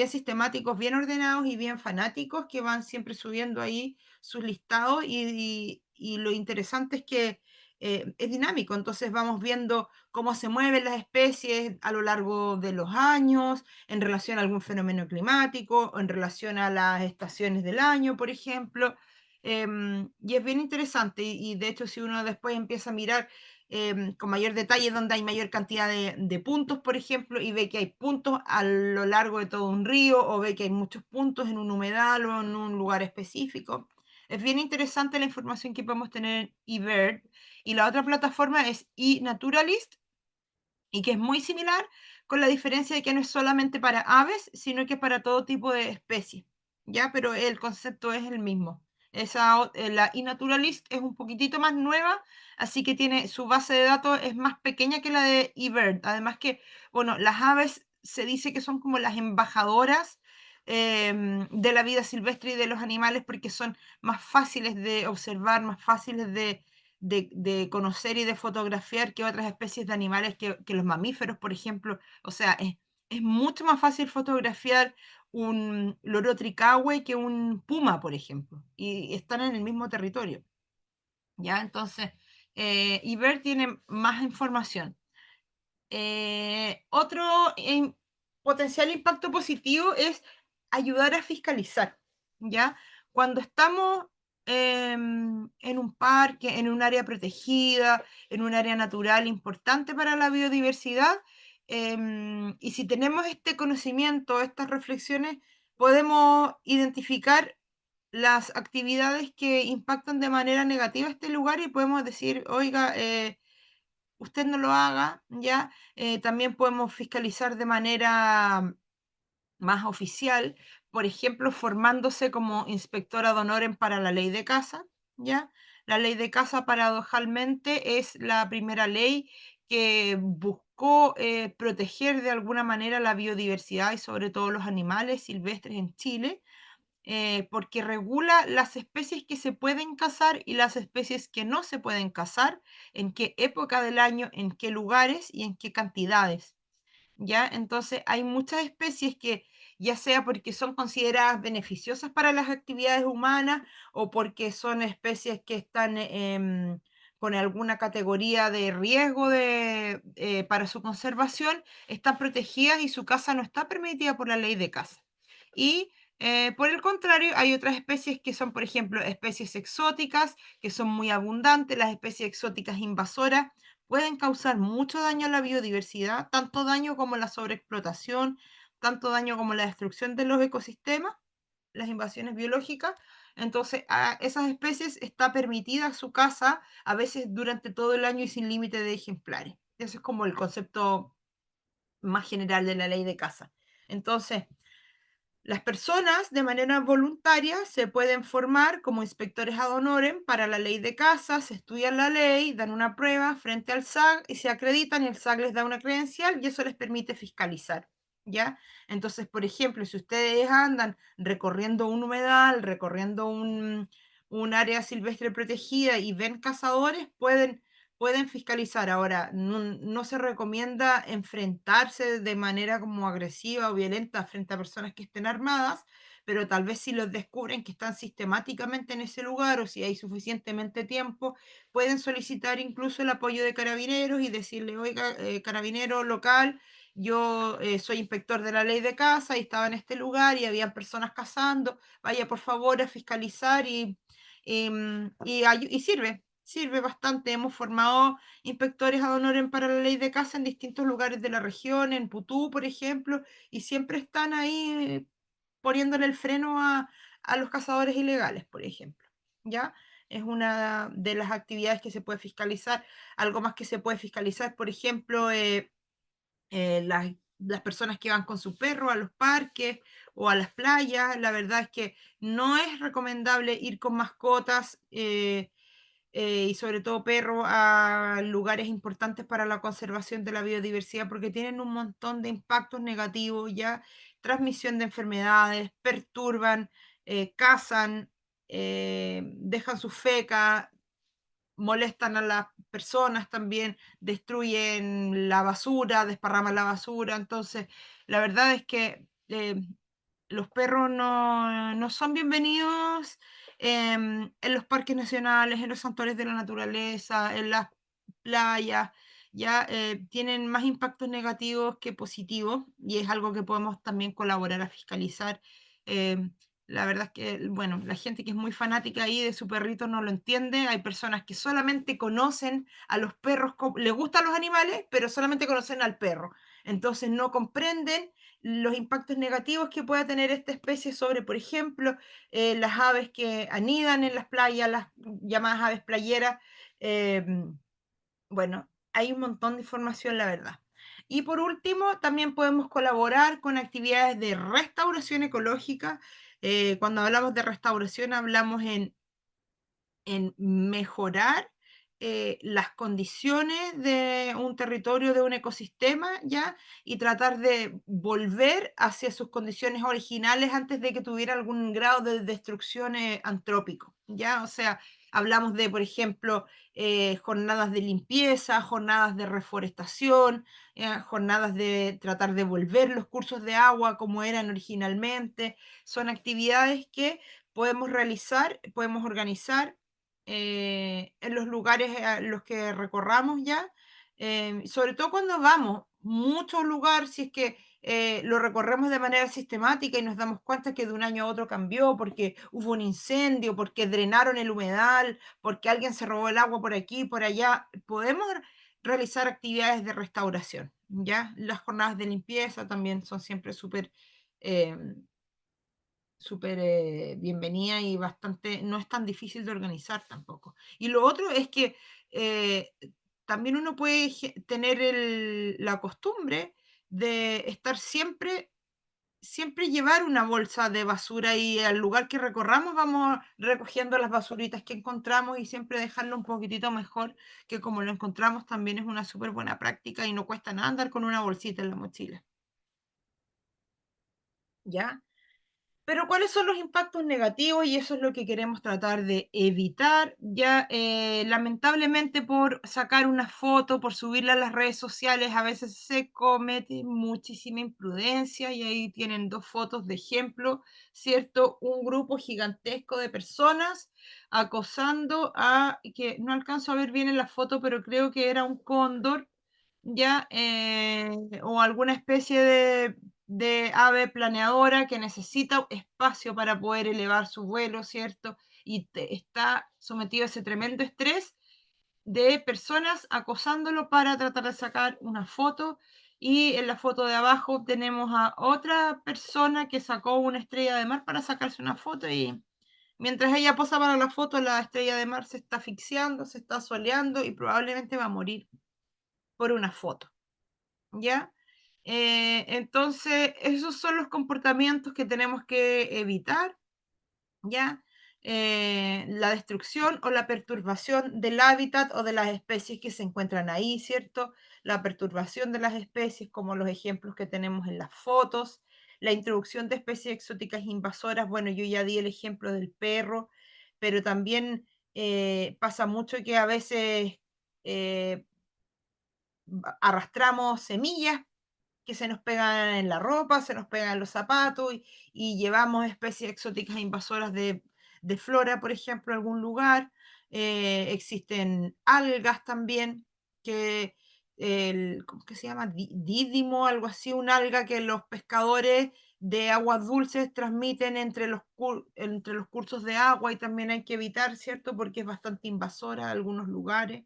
sistemáticos, bien ordenados y bien fanáticos que van siempre subiendo ahí sus listados, y lo interesante es que es dinámico, entonces vamos viendo cómo se mueven las especies a lo largo de los años, en relación a algún fenómeno climático, o en relación a las estaciones del año, por ejemplo. Y es bien interesante, y de hecho si uno después empieza a mirar con mayor detalle donde hay mayor cantidad de puntos, por ejemplo, y ve que hay puntos a lo largo de todo un río, o ve que hay muchos puntos en un humedal o en un lugar específico. Es bien interesante la información que podemos tener en eBird. Y la otra plataforma es eNaturalist, y que es muy similar, con la diferencia de que no es solamente para aves, sino que para todo tipo de especies, ¿ya? Pero el concepto es el mismo. La eNaturalist es un poquitito más nueva, así que tiene su base de datos es más pequeña que la de eBird. Además que, bueno, las aves se dice que son como las embajadoras de la vida silvestre y de los animales, porque son más fáciles de observar, más fáciles de conocer y de fotografiar que otras especies de animales, que los mamíferos, por ejemplo. O sea, es mucho más fácil fotografiar un loro tricahue que un puma, por ejemplo, y están en el mismo territorio, ¿ya? Entonces, eBird tiene más información. Otro potencial impacto positivo es ayudar a fiscalizar, ¿ya? Cuando estamos en un parque, en un área protegida, en un área natural importante para la biodiversidad, y si tenemos este conocimiento, estas reflexiones, podemos identificar las actividades que impactan de manera negativa este lugar, y podemos decir, oiga, usted no lo haga, ¿ya? También podemos fiscalizar de manera más oficial, por ejemplo, formándose como inspectora de honorem para la ley de caza, ¿ya? La ley de caza, paradojalmente, es la primera ley que buscó proteger de alguna manera la biodiversidad y sobre todo los animales silvestres en Chile, porque regula las especies que se pueden cazar y las especies que no se pueden cazar, en qué época del año, en qué lugares y en qué cantidades, ¿ya? Entonces hay muchas especies que, ya sea porque son consideradas beneficiosas para las actividades humanas, o porque son especies que están con alguna categoría de riesgo para su conservación, están protegidas y su caza no está permitida por la ley de caza. Y por el contrario, hay otras especies que son, por ejemplo, especies exóticas, que son muy abundantes. Las especies exóticas invasoras pueden causar mucho daño a la biodiversidad, tanto daño como la sobreexplotación, tanto daño como la destrucción de los ecosistemas, las invasiones biológicas. Entonces, a esas especies está permitida su caza, a veces durante todo el año y sin límite de ejemplares. Ese es como el concepto más general de la ley de caza. Entonces, las personas de manera voluntaria se pueden formar como inspectores ad honorem para la ley de caza, se estudian la ley, dan una prueba frente al SAG y se acreditan, y el SAG les da una credencial y eso les permite fiscalizar, ¿ya? Entonces, por ejemplo, si ustedes andan recorriendo un humedal, recorriendo un área silvestre protegida y ven cazadores, pueden fiscalizar. Ahora, no se recomienda enfrentarse de manera como agresiva o violenta frente a personas que estén armadas, pero tal vez si los descubren que están sistemáticamente en ese lugar, o si hay suficientemente tiempo, pueden solicitar incluso el apoyo de carabineros y decirle, oiga, carabinero local, yo soy inspector de la ley de caza y estaba en este lugar y habían personas cazando, vaya por favor a fiscalizar, y sirve bastante. Hemos formado inspectores ad honorem para la ley de caza en distintos lugares de la región, en Putú, por ejemplo, y siempre están ahí poniéndole el freno a los cazadores ilegales, por ejemplo, ¿ya? Es una de las actividades que se puede fiscalizar. Algo más que se puede fiscalizar, por ejemplo, las las personas que van con su perro a los parques o a las playas. La verdad es que no es recomendable ir con mascotas y sobre todo perros a lugares importantes para la conservación de la biodiversidad porque tienen un montón de impactos negativos, ya transmisión de enfermedades, perturban, cazan, dejan su feca, molestan a las personas también, destruyen la basura, desparraman la basura. Entonces, la verdad es que los perros no son bienvenidos en los parques nacionales, en los santuarios de la naturaleza, en las playas. Ya tienen más impactos negativos que positivos y es algo que podemos también colaborar a fiscalizar. em, la verdad es que, bueno, la gente que es muy fanática ahí de su perrito no lo entiende. Hay personas que solamente conocen a los perros, les gustan los animales, pero solamente conocen al perro. Entonces no comprenden los impactos negativos que puede tener esta especie sobre, por ejemplo, las aves que anidan en las playas, las llamadas aves playeras. Bueno, hay un montón de información, la verdad. Y por último, también podemos colaborar con actividades de restauración ecológica. Cuando hablamos de restauración, hablamos en mejorar las condiciones de un territorio, de un ecosistema, ¿ya? Y tratar de volver hacia sus condiciones originales antes de que tuviera algún grado de destrucción antrópico, ¿ya? O sea, hablamos de, por ejemplo, jornadas de limpieza, jornadas de reforestación, jornadas de tratar de volver los cursos de agua como eran originalmente. Son actividades que podemos realizar, podemos organizar en los lugares a los que recorramos ya, sobre todo cuando vamos, muchos lugares, si es que lo recorremos de manera sistemática y nos damos cuenta que de un año a otro cambió porque hubo un incendio, porque drenaron el humedal, porque alguien se robó el agua por aquí, por allá, podemos realizar actividades de restauración, ¿ya? Las jornadas de limpieza también son siempre eh, súper bienvenida y bastante, no es tan difícil de organizar tampoco. Y lo otro es que eh, también uno puede tener la costumbre de estar siempre llevar una bolsa de basura y al lugar que recorramos vamos recogiendo las basuritas que encontramos y siempre dejarlo un poquitito mejor que como lo encontramos también es una súper buena práctica y no cuesta nada andar con una bolsita en la mochila. ¿Ya? Pero ¿cuáles son los impactos negativos? Y eso es lo que queremos tratar de evitar. Ya, lamentablemente por sacar una foto, por subirla a las redes sociales, a veces se comete muchísima imprudencia y ahí tienen dos fotos de ejemplo, ¿cierto? Un grupo gigantesco de personas acosando a, que no alcanzo a ver bien en la foto, pero creo que era un cóndor, ya, o alguna especie de ave planeadora que necesita espacio para poder elevar su vuelo, ¿cierto? Y está sometido a ese tremendo estrés de personas acosándolo para tratar de sacar una foto. Y en la foto de abajo tenemos a otra persona que sacó una estrella de mar para sacarse una foto y mientras ella posa para la foto, la estrella de mar se está asfixiando, se está soleando y probablemente va a morir por una foto. ¿Ya? Entonces, esos son los comportamientos que tenemos que evitar, ¿ya? La destrucción o la perturbación del hábitat o de las especies que se encuentran ahí, ¿cierto? La perturbación de las especies, como los ejemplos que tenemos en las fotos, la introducción de especies exóticas invasoras, bueno, yo ya di el ejemplo del perro, pero también pasa mucho que a veces eh, arrastramos semillas que se nos pegan en la ropa, se nos pegan en los zapatos y llevamos especies exóticas invasoras de flora, por ejemplo, a algún lugar. Existen algas también, que ¿cómo que se llama? Dídimo, algo así, un alga que los pescadores de aguas dulces transmiten entre los cursos de agua y también hay que evitar, ¿cierto? Porque es bastante invasora a algunos lugares.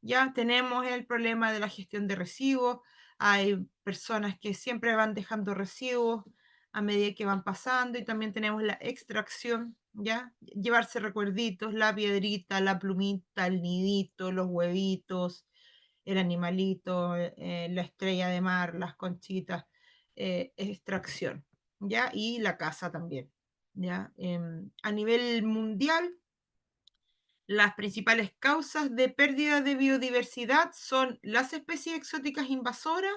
Ya tenemos el problema de la gestión de residuos, hay personas que siempre van dejando residuos a medida que van pasando y también tenemos la extracción, ¿ya? Llevarse recuerditos, la piedrita, la plumita, el nidito, los huevitos, el animalito, la estrella de mar, las conchitas, extracción, ¿ya? Y la caza también, ¿ya? A nivel mundial, las principales causas de pérdida de biodiversidad son las especies exóticas invasoras,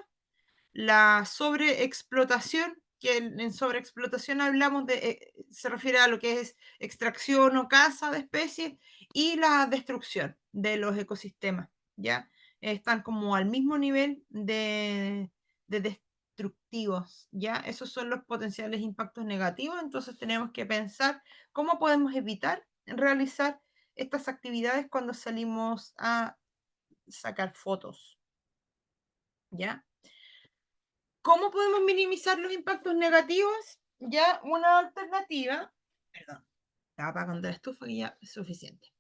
la sobreexplotación, que en sobreexplotación hablamos de, se refiere a lo que es extracción o caza de especies, y la destrucción de los ecosistemas, ¿ya? Están como al mismo nivel de destructivos, ¿ya? Esos son los potenciales impactos negativos, entonces tenemos que pensar cómo podemos evitar realizar estas actividades cuando salimos a sacar fotos, ¿ya? ¿Cómo podemos minimizar los impactos negativos? Ya una alternativa, perdón, estaba apagando la estufa y ya es suficiente.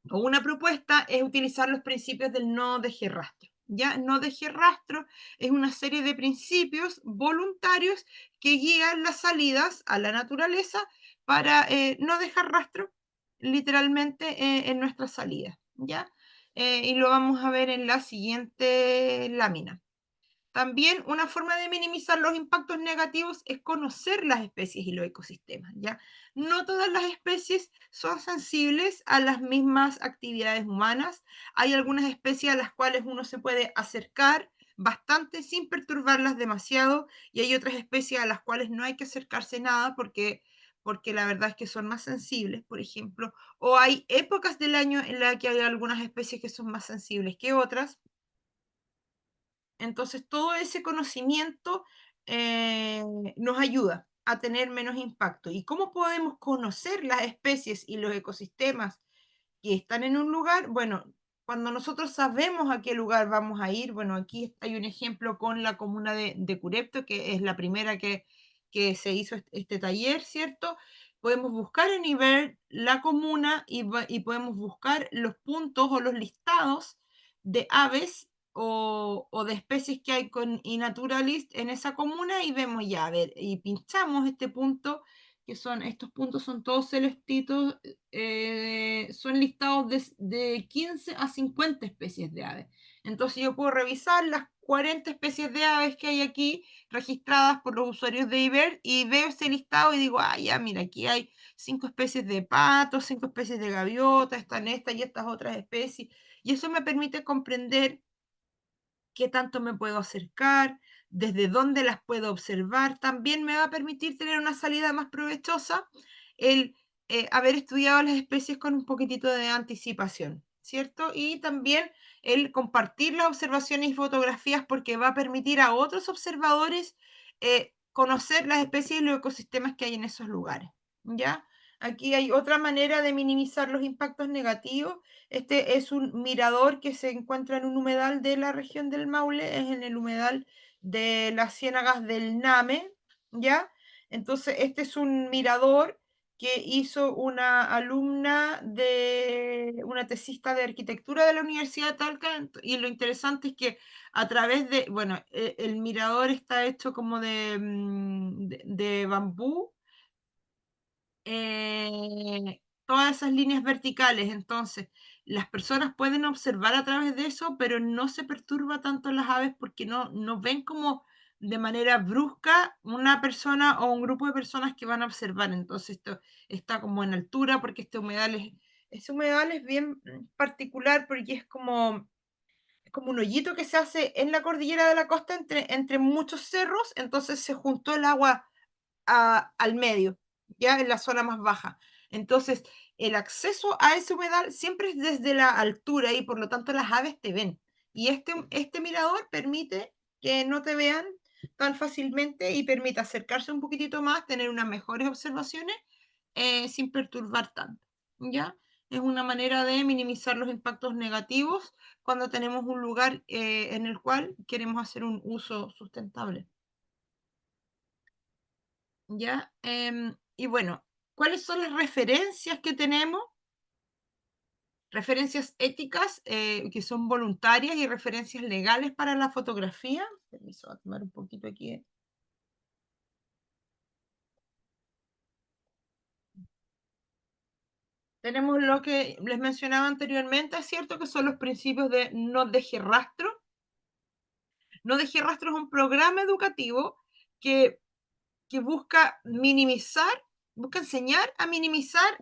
O una propuesta es utilizar los principios del no deje rastro. Ya no deje rastro es una serie de principios voluntarios que guían las salidas a la naturaleza para no dejar rastro literalmente en nuestras salidas. ¿Ya? Y lo vamos a ver en la siguiente lámina. También una forma de minimizar los impactos negativos es conocer las especies y los ecosistemas, ¿ya? No todas las especies son sensibles a las mismas actividades humanas. Hay algunas especies a las cuales uno se puede acercar bastante sin perturbarlas demasiado, y hay otras especies a las cuales no hay que acercarse nada porque la verdad es que son más sensibles, por ejemplo, o hay épocas del año en las que hay algunas especies que son más sensibles que otras. Entonces, todo ese conocimiento nos ayuda a tener menos impacto. ¿Y cómo podemos conocer las especies y los ecosistemas que están en un lugar? Bueno, cuando nosotros sabemos a qué lugar vamos a ir, bueno, aquí hay un ejemplo con la comuna de Curepto, que es la primera que se hizo este taller, ¿cierto? Podemos buscar en nivel la comuna y podemos buscar los puntos o los listados de aves o de especies que hay con iNaturalist en esa comuna y vemos ya, a ver, y pinchamos este punto, que son, estos puntos son todos celestitos, son listados de 15 a 50 especies de aves. Entonces yo puedo revisar las 40 especies de aves que hay aquí registradas por los usuarios de IBER y veo ese listado y digo, ah, ya, mira, aquí hay 5 especies de patos, 5 especies de gaviota, están estas y estas otras especies. Y eso me permite comprender qué tanto me puedo acercar, desde dónde las puedo observar. También me va a permitir tener una salida más provechosa el haber estudiado las especies con un poquitito de anticipación, ¿cierto? Y también el compartir las observaciones y fotografías porque va a permitir a otros observadores conocer las especies y los ecosistemas que hay en esos lugares, ¿ya? Aquí hay otra manera de minimizar los impactos negativos. Este es un mirador que se encuentra en un humedal de la región del Maule, es en el humedal de las Ciénagas del Name, ¿ya? Entonces, este es un mirador que hizo una alumna de una tesista de arquitectura de la Universidad de Talca, y lo interesante es que a través de, bueno, el mirador está hecho como de bambú, todas esas líneas verticales. Entonces, las personas pueden observar a través de eso, pero no se perturba tanto las aves porque no ven como de manera brusca una persona o un grupo de personas que van a observar. Entonces, esto está como en altura porque este humedal es bien particular porque es como un hoyito que se hace en la cordillera de la costa entre muchos cerros, entonces se juntó el agua al medio, ya en la zona más baja. Entonces, el acceso a ese humedal siempre es desde la altura y por lo tanto las aves te ven. Y este mirador permite que no te vean tan fácilmente y permite acercarse un poquitito más, tener unas mejores observaciones sin perturbar tanto. ¿Ya? Es una manera de minimizar los impactos negativos cuando tenemos un lugar en el cual queremos hacer un uso sustentable. ¿Ya? Y bueno, ¿cuáles son las referencias que tenemos? Referencias éticas que son voluntarias y referencias legales para la fotografía. Permiso, voy a tomar un poquito aquí. Tenemos lo que les mencionaba anteriormente, es cierto que son los principios de no deje rastro. No deje rastro es un programa educativo que busca minimizar, busca enseñar a minimizar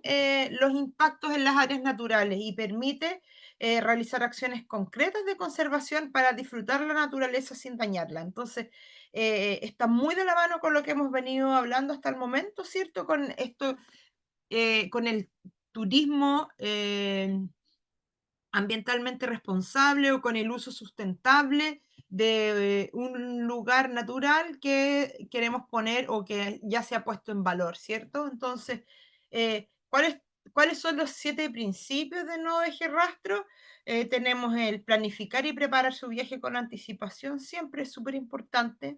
los impactos en las áreas naturales y permite realizar acciones concretas de conservación para disfrutar la naturaleza sin dañarla. Entonces, está muy de la mano con lo que hemos venido hablando hasta el momento, ¿cierto? Con esto, con el turismo. Ambientalmente responsable o con el uso sustentable de un lugar natural que queremos poner o que ya se ha puesto en valor, ¿cierto? Entonces, ¿cuáles son los 7 principios de no deje rastro? Tenemos el planificar y preparar su viaje con anticipación, siempre es súper importante,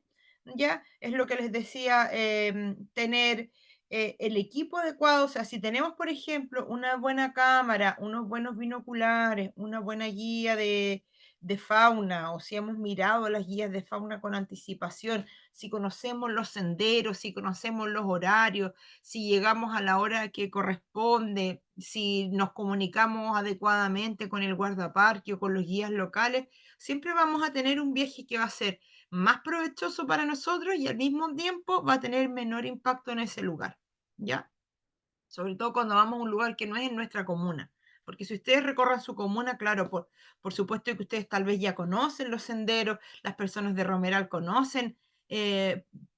¿ya? Es lo que les decía, tener el equipo adecuado, o sea, si tenemos, por ejemplo, una buena cámara, unos buenos binoculares, una buena guía de fauna, o si hemos mirado las guías de fauna con anticipación, si conocemos los senderos, si conocemos los horarios, si llegamos a la hora que corresponde, si nos comunicamos adecuadamente con el guardaparque o con los guías locales, siempre vamos a tener un viaje que va a ser más provechoso para nosotros y al mismo tiempo va a tener menor impacto en ese lugar, ¿ya? Sobre todo cuando vamos a un lugar que no es en nuestra comuna. Porque si ustedes recorran su comuna, claro, por supuesto que ustedes tal vez ya conocen los senderos, las personas de Romeral conocen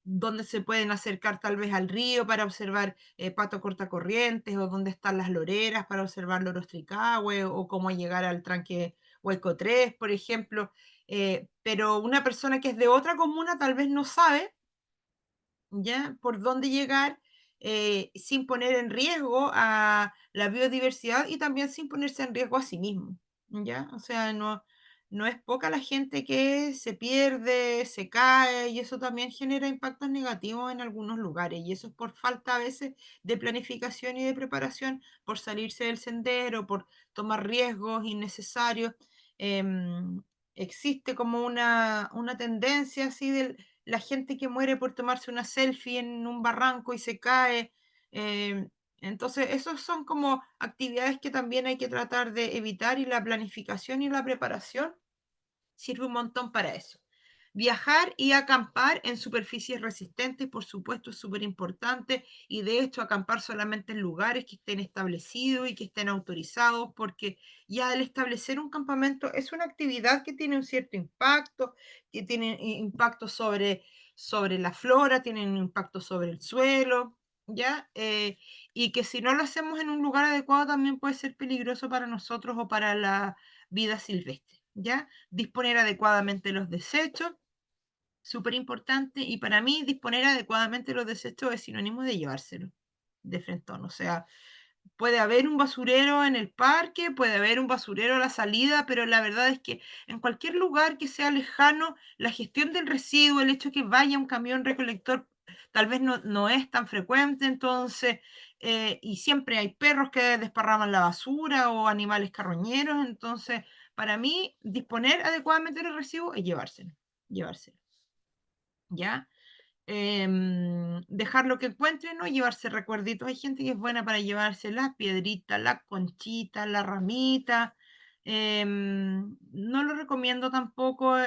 dónde se pueden acercar tal vez al río para observar pato cortacorrientes o dónde están las loreras para observar loros tricahue o cómo llegar al tranque Hueco 3, por ejemplo. Pero una persona que es de otra comuna tal vez no sabe ¿ya? Por dónde llegar sin poner en riesgo a la biodiversidad y también sin ponerse en riesgo a sí mismo, ¿ya? O sea, no es poca la gente que se pierde, se cae y eso también genera impactos negativos en algunos lugares y eso es por falta a veces de planificación y de preparación, por salirse del sendero, por tomar riesgos innecesarios. Em, Existe como una tendencia así del la gente que muere por tomarse una selfie en un barranco y se cae. eh, entonces, esos son como actividades que también hay que tratar de evitar y la planificación y la preparación sirve un montón para eso. Viajar y acampar en superficies resistentes, por supuesto, es súper importante y de hecho acampar solamente en lugares que estén establecidos y que estén autorizados, porque ya al establecer un campamento es una actividad que tiene un cierto impacto, que tiene impacto sobre la flora, tiene un impacto sobre el suelo, ¿ya? Y que si no lo hacemos en un lugar adecuado también puede ser peligroso para nosotros o para la vida silvestre, ¿ya? Disponer adecuadamente los desechos, súper importante, y para mí disponer adecuadamente los desechos es sinónimo de llevárselos de frentón, o sea, puede haber un basurero en el parque, puede haber un basurero a la salida, pero la verdad es que en cualquier lugar que sea lejano, la gestión del residuo, el hecho de que vaya un camión recolector, tal vez no es tan frecuente, entonces, y siempre hay perros que desparraman la basura o animales carroñeros, entonces, para mí, disponer adecuadamente del residuo es llevárselo, ¿ya? Dejar lo que encuentren, ¿no? Llevarse recuerditos. Hay gente que es buena para llevarse las piedritas, las conchitas, la ramita. No lo recomiendo tampoco.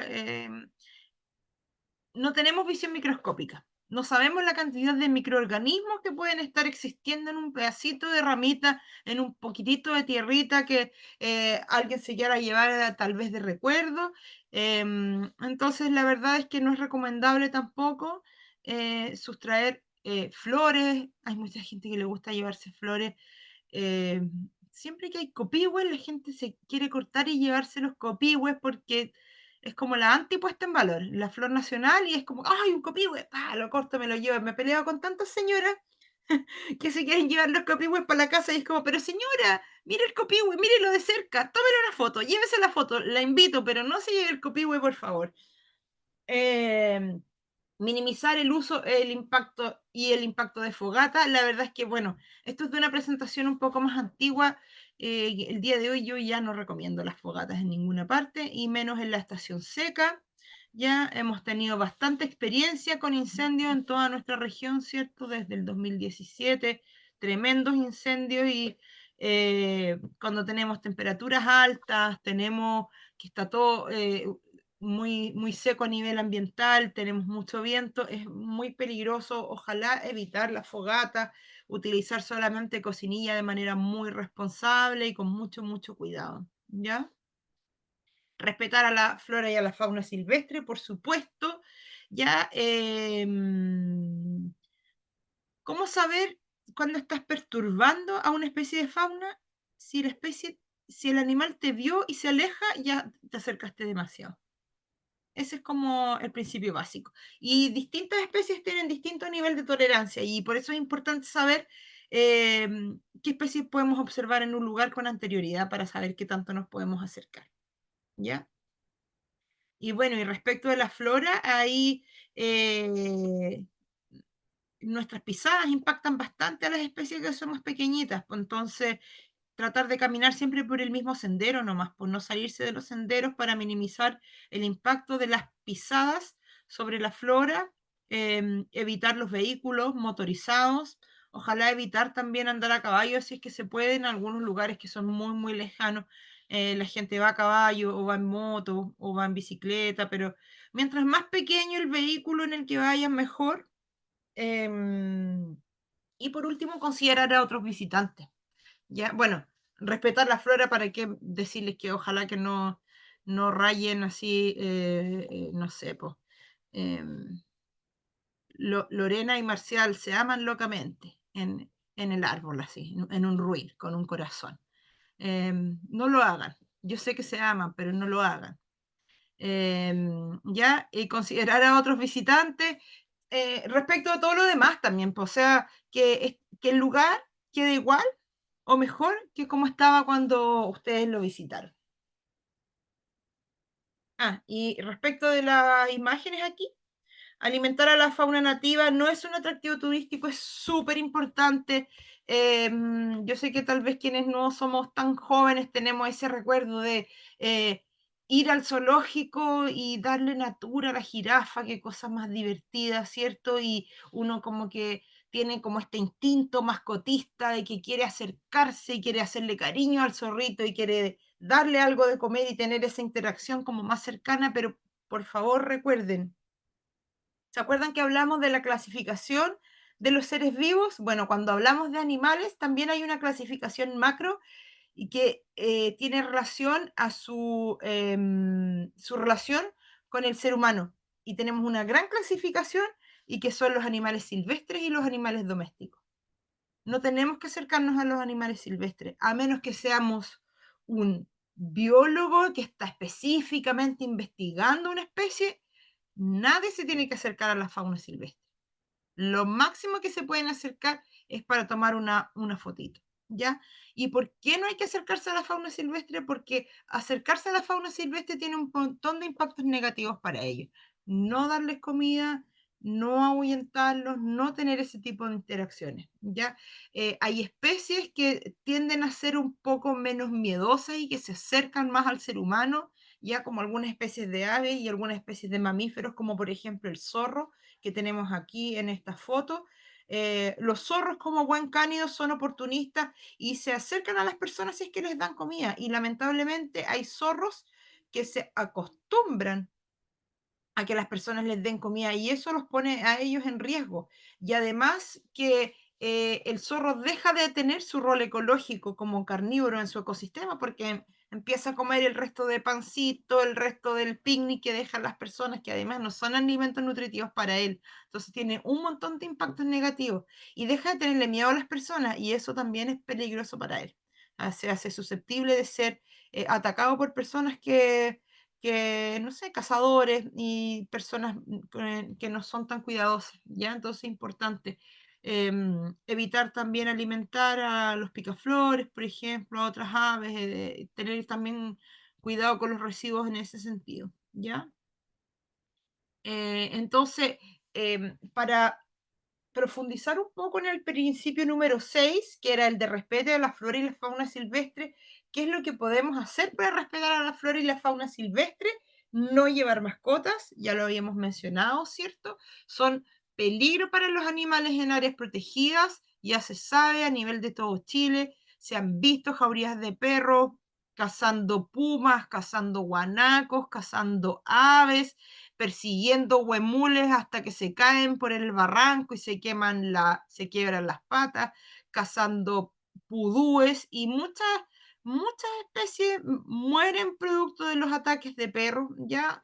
No tenemos visión microscópica. No sabemos la cantidad de microorganismos que pueden estar existiendo en un pedacito de ramita, en un poquitito de tierrita que alguien se quiera llevar tal vez de recuerdo. Entonces, la verdad es que no es recomendable tampoco sustraer flores. Hay mucha gente que le gusta llevarse flores. eh, Siempre que hay copihue, la gente se quiere cortar y llevarse los copihue porque es como la antipuesta en valor, la flor nacional, y es como, ¡ay, un copihue! ¡Ah, lo corto, me lo llevo! Me he peleado con tantas señoras que se quieren llevar los copihues para la casa y es como, pero señora, mire el copihue, mírelo de cerca, tómele una foto, llévese la foto, la invito, pero no se lleve el copihue, por favor. Eh, Minimizar el uso, el impacto y el impacto de fogata. La verdad es que, bueno, esto es de una presentación un poco más antigua. El día de hoy yo ya no recomiendo las fogatas en ninguna parte y menos en la estación seca. Ya hemos tenido bastante experiencia con incendios en toda nuestra región, ¿cierto? Desde el 2017, tremendos incendios cuando tenemos temperaturas altas, tenemos que está todo muy, muy seco a nivel ambiental, tenemos mucho viento, es muy peligroso. Ojalá evitar la fogata, utilizar solamente cocinilla de manera muy responsable y con mucho, mucho cuidado, ¿ya? Respetar a la flora y a la fauna silvestre, por supuesto, ¿ya? ¿Cómo saber cuándo estás perturbando a una especie de fauna? Si la especie, si el animal te vio y se aleja, ya te acercaste demasiado. Ese es como el principio básico. Y distintas especies tienen distinto nivel de tolerancia y por eso es importante saber qué especies podemos observar en un lugar con anterioridad para saber qué tanto nos podemos acercar. ¿Ya? Y bueno, y respecto de la flora, ahí nuestras pisadas impactan bastante a las especies que son más pequeñitas, pues entonces tratar de caminar siempre por el mismo sendero nomás, por no salirse de los senderos para minimizar el impacto de las pisadas sobre la flora, evitar los vehículos motorizados, ojalá evitar también andar a caballo si es que se puede en algunos lugares que son muy, muy lejanos. La gente va a caballo o va en moto o va en bicicleta, pero mientras más pequeño el vehículo en el que vayan, mejor. Em, y por último, considerar a otros visitantes. ¿Ya? Bueno, respetar la flora para que decirles que ojalá que no, no rayen así, no sé, pues. Lorena y Marcial se aman locamente en el árbol, así, en un ruin, con un corazón. No lo hagan. Yo sé que se aman, pero no lo hagan. ¿Ya? Y considerar a otros visitantes respecto a todo lo demás también, pues, o sea, que el lugar quede igual o mejor que como estaba cuando ustedes lo visitaron. Ah, y respecto de las imágenes aquí, alimentar a la fauna nativa no es un atractivo turístico, es súper importante. Yo sé que tal vez quienes no somos tan jóvenes tenemos ese recuerdo de ir al zoológico y darle natura a la jirafa, qué cosa más divertida, ¿cierto? Y uno como que tiene como este instinto mascotista de que quiere acercarse y quiere hacerle cariño al zorrito y quiere darle algo de comer y tener esa interacción como más cercana, pero por favor recuerden, ¿se acuerdan que hablamos de la clasificación de los seres vivos? Bueno, cuando hablamos de animales, también hay una clasificación macro y que tiene relación a su relación con el ser humano. Y tenemos una gran clasificación y que son los animales silvestres y los animales domésticos. No tenemos que acercarnos a los animales silvestres, a menos que seamos un biólogo que está específicamente investigando una especie. Nadie se tiene que acercar a la fauna silvestre. Lo máximo que se pueden acercar es para tomar una fotito, ¿ya? ¿Y por qué no hay que acercarse a la fauna silvestre? Porque acercarse a la fauna silvestre tiene un montón de impactos negativos para ellos. No darles comida, no ahuyentarlos, no tener ese tipo de interacciones, ¿ya? Hay especies que tienden a ser un poco menos miedosas y que se acercan más al ser humano, ya como algunas especies de aves y algunas especies de mamíferos, como por ejemplo el zorro, que tenemos aquí en esta foto. Los zorros como buen cánido son oportunistas y se acercan a las personas si es que les dan comida. Y lamentablemente hay zorros que se acostumbran a que las personas les den comida y eso los pone a ellos en riesgo. Y además que el zorro deja de tener su rol ecológico como carnívoro en su ecosistema porque empieza a comer el resto de pancito, el resto del picnic que dejan las personas, que además no son alimentos nutritivos para él. Entonces tiene un montón de impactos negativos y deja de tenerle miedo a las personas y eso también es peligroso para él. Se hace susceptible de ser atacado por personas no sé, cazadores y personas que no son tan cuidadosas, ¿ya? Entonces es importante evitar también alimentar a los picaflores, por ejemplo, a otras aves, tener también cuidado con los residuos en ese sentido, ¿ya? Entonces, para profundizar un poco en el principio número 6 que era el de respeto a la flora y la fauna silvestre. ¿Qué es lo que podemos hacer para respetar a la flora y la fauna silvestre? No llevar mascotas, ya lo habíamos mencionado, ¿cierto? Son peligro para los animales en áreas protegidas, ya se sabe a nivel de todo Chile. se han visto jaurías de perros cazando pumas, cazando guanacos, cazando aves, persiguiendo huemules hasta que se caen por el barranco y se quiebran las patas, cazando pudúes y muchas especies mueren producto de los ataques de perros, ya.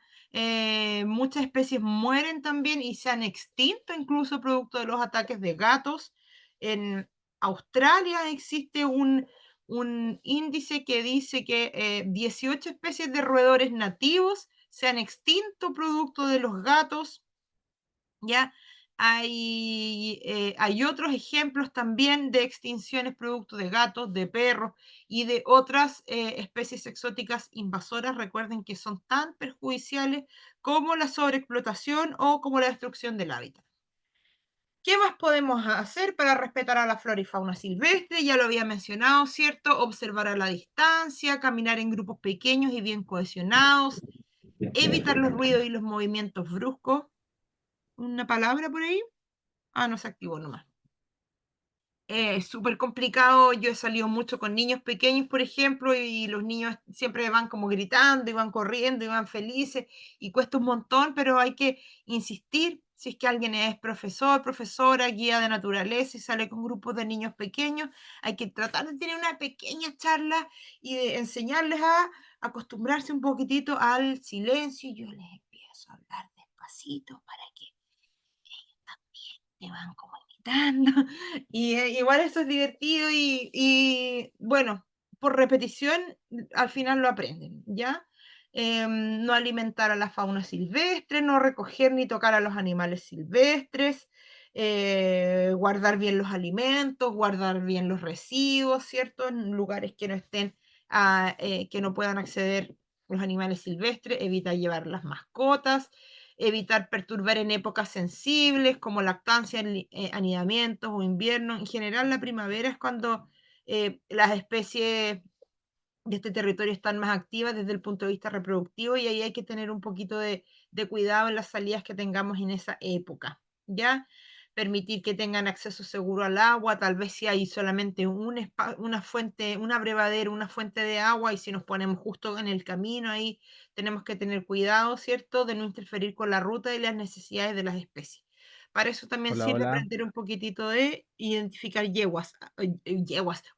Muchas especies mueren también y se han extinto incluso producto de los ataques de gatos. En Australia existe un índice que dice que 18 especies de roedores nativos se han extinto producto de los gatos, ¿ya? Hay otros ejemplos también de extinciones producto de gatos, de perros y de otras especies exóticas invasoras. Recuerden que son tan perjudiciales como la sobreexplotación o como la destrucción del hábitat. ¿Qué más podemos hacer para respetar a la flora y fauna silvestre? Ya lo había mencionado, ¿cierto? Observar a la distancia, caminar en grupos pequeños y bien cohesionados, evitar los ruidos y los movimientos bruscos. ¿Una palabra por ahí? Ah, no se activó nomás. Es súper complicado. Yo he salido mucho con niños pequeños, por ejemplo, y los niños siempre van como gritando y van corriendo y van felices y cuesta un montón, pero hay que insistir. Si es que alguien es profesor, profesora, guía de naturaleza y sale con grupos de niños pequeños, hay que tratar de tener una pequeña charla y de enseñarles a acostumbrarse un poquitito al silencio. Yo les empiezo a hablar despacito para que te van como imitando. Y igual eso es divertido y bueno, por repetición al final lo aprenden, ¿ya? No alimentar a la fauna silvestre, no recoger ni tocar a los animales silvestres, guardar bien los alimentos, guardar bien los residuos, ¿cierto? En lugares que no estén, que no puedan acceder los animales silvestres, evita llevar las mascotas, evitar perturbar en épocas sensibles como lactancia, anidamientos o invierno. En general, la primavera es cuando las especies de este territorio están más activas desde el punto de vista reproductivo y ahí hay que tener un poquito de cuidado en las salidas que tengamos en esa época, ¿ya? Permitir que tengan acceso seguro al agua, tal vez si hay solamente una fuente, un abrevadero, una fuente de agua y si nos ponemos justo en el camino ahí tenemos que tener cuidado, ¿cierto? De no interferir con la ruta y las necesidades de las especies. Para eso también Hola, sirve hola. aprender un poquitito de identificar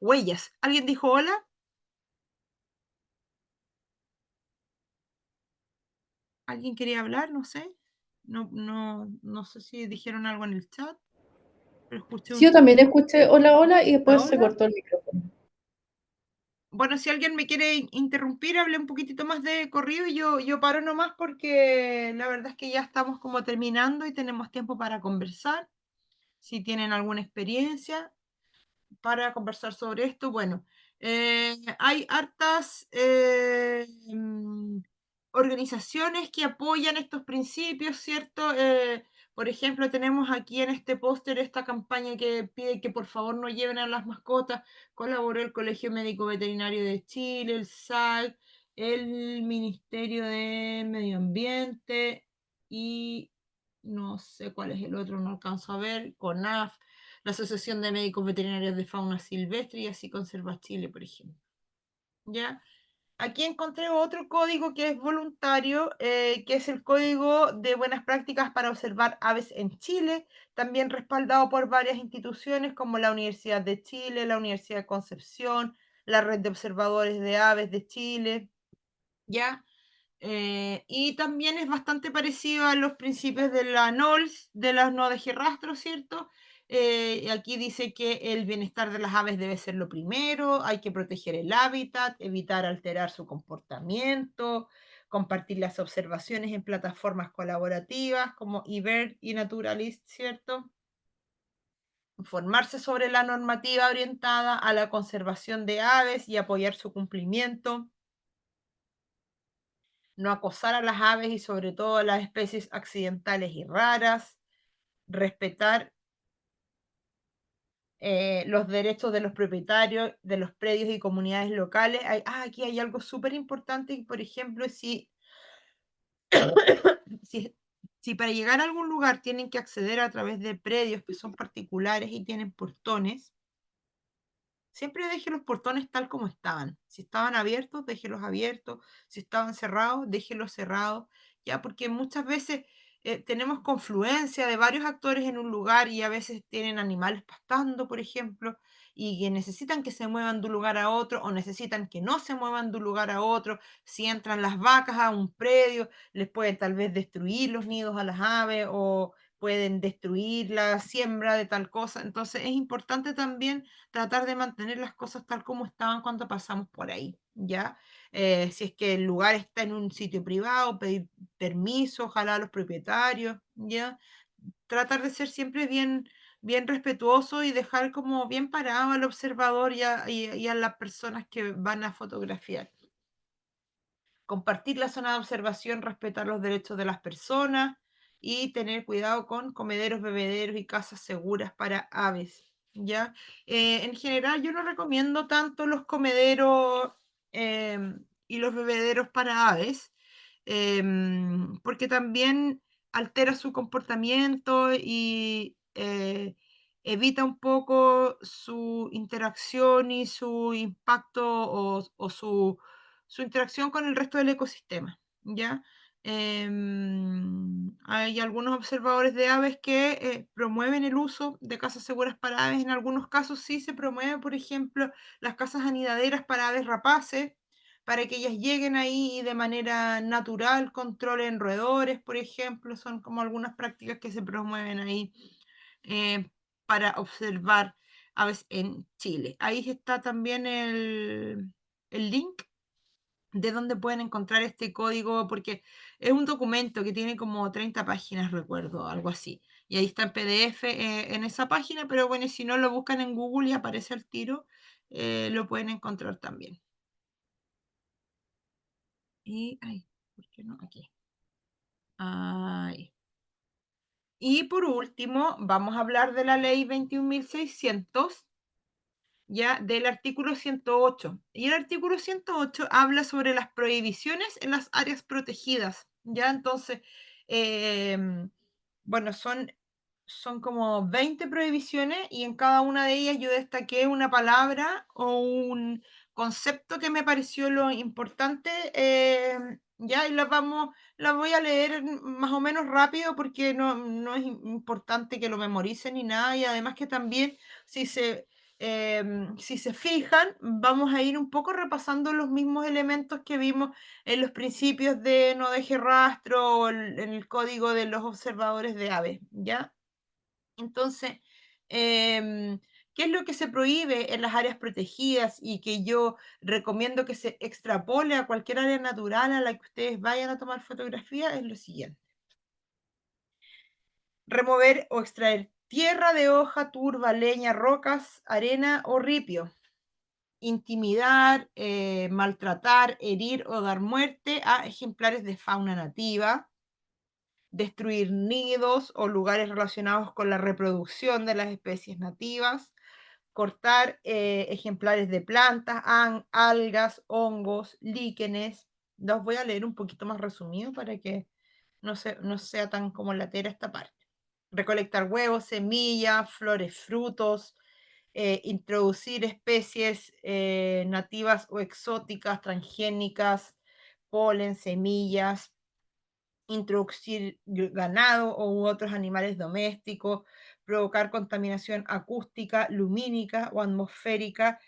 huellas. ¿Alguien dijo hola? ¿Alguien quería hablar? No sé. No sé si dijeron algo en el chat, pero escuché Sí, yo también escuché hola, hola y después se hola. cortó el micrófono. Bueno, si alguien me quiere interrumpir, hable un poquitito más de corrido y yo paro nomás porque la verdad es que ya estamos como terminando y tenemos tiempo para conversar. Si tienen alguna experiencia para conversar sobre esto, bueno, hay hartas organizaciones que apoyan estos principios, ¿cierto? Por ejemplo, tenemos aquí en este póster esta campaña que pide que por favor no lleven a las mascotas. Colaboró el Colegio Médico Veterinario de Chile, el SAC, el Ministerio de Medio Ambiente y no sé cuál es el otro, no alcanzo a ver, CONAF, la Asociación de Médicos Veterinarios de Fauna Silvestre y así Conserva Chile, por ejemplo. ¿Ya? Aquí encontré otro código que es voluntario, que es el Código de Buenas Prácticas para Observar Aves en Chile, también respaldado por varias instituciones como la Universidad de Chile, la Universidad de Concepción, la Red de Observadores de Aves de Chile, ¿ya? Y también es bastante parecido a los principios de la NOLS, de las no deje rastro, ¿cierto? Aquí dice que el bienestar de las aves debe ser lo primero, hay que proteger el hábitat, evitar alterar su comportamiento, compartir las observaciones en plataformas colaborativas como eBird y Naturalist, ¿cierto? Informarse sobre la normativa orientada a la conservación de aves y apoyar su cumplimiento, no acosar a las aves y sobre todo a las especies accidentales y raras, respetar los derechos de los propietarios de los predios y comunidades locales. Aquí hay algo súper importante, por ejemplo, si, si para llegar a algún lugar tienen que acceder a través de predios que son particulares y tienen portones, Siempre deje los portones tal como estaban. Si estaban abiertos, déjelos abiertos. Si estaban cerrados, déjelos cerrados. Ya, porque muchas veces tenemos confluencia de varios actores en un lugar y a veces tienen animales pastando, por ejemplo, y que necesitan que se muevan de un lugar a otro o necesitan que no se muevan de un lugar a otro. Si entran las vacas a un predio, les pueden tal vez destruir los nidos a las aves o pueden destruir la siembra de tal cosa. Entonces es importante también tratar de mantener las cosas tal como estaban cuando pasamos por ahí, ¿ya? Si es que el lugar está en un sitio privado, pedir permiso, ojalá a los propietarios, ¿ya? Tratar de ser siempre bien respetuoso y dejar como bien parado al observador y a las personas que van a fotografiar. Compartir la zona de observación, respetar los derechos de las personas y tener cuidado con comederos, bebederos y casas seguras para aves, ¿ya? En general, yo no recomiendo tanto los comederos y los bebederos para aves, porque también altera su comportamiento y evita un poco su interacción y su impacto o su interacción con el resto del ecosistema, ¿ya? Hay algunos observadores de aves que promueven el uso de casas seguras para aves. En algunos casos sí se promueve, por ejemplo, las casas anidaderas para aves rapaces, para que ellas lleguen ahí y de manera natural controlen roedores, por ejemplo. Son como algunas prácticas que se promueven ahí eh, para observar aves en Chile. Ahí está también el link de dónde pueden encontrar este código, porque es un documento que tiene como 30 páginas, recuerdo, algo así. Y ahí está en PDF en esa página, pero bueno, si no lo buscan en Google y aparece al tiro, lo pueden encontrar también. Y, ay, ¿por qué no? Aquí. Ay. Y por último, vamos a hablar de la ley 21.600, ya del artículo 108. Y el artículo 108 habla sobre las prohibiciones en las áreas protegidas, ya entonces, em, bueno, son como 20 prohibiciones y en cada una de ellas yo destaqué una palabra o un concepto que me pareció lo importante, ya, y las voy a leer más o menos rápido porque no es importante que lo memoricen ni nada, y además que también si si se fijan, vamos a ir un poco repasando los mismos elementos que vimos en los principios de no deje rastro o en el código de los observadores de aves, ¿ya? Entonces, ¿qué es lo que se prohíbe en las áreas protegidas y que yo recomiendo que se extrapole a cualquier área natural a la que ustedes vayan a tomar fotografía? Es lo siguiente: remover o extraer tierra de hoja, turba, leña, rocas, arena o ripio. Intimidar, maltratar, herir o dar muerte a ejemplares de fauna nativa, destruir nidos o lugares relacionados con la reproducción de las especies nativas, cortar ejemplares de plantas, algas, hongos, líquenes. Los voy a leer un poquito más resumido para que no sea tan como latera esta parte. Recolectar huevos, semillas, flores, frutos, introducir especies nativas o exóticas, transgénicas, polen, semillas, introducir ganado u otros animales domésticos, provocar contaminación acústica, lumínica o atmosférica.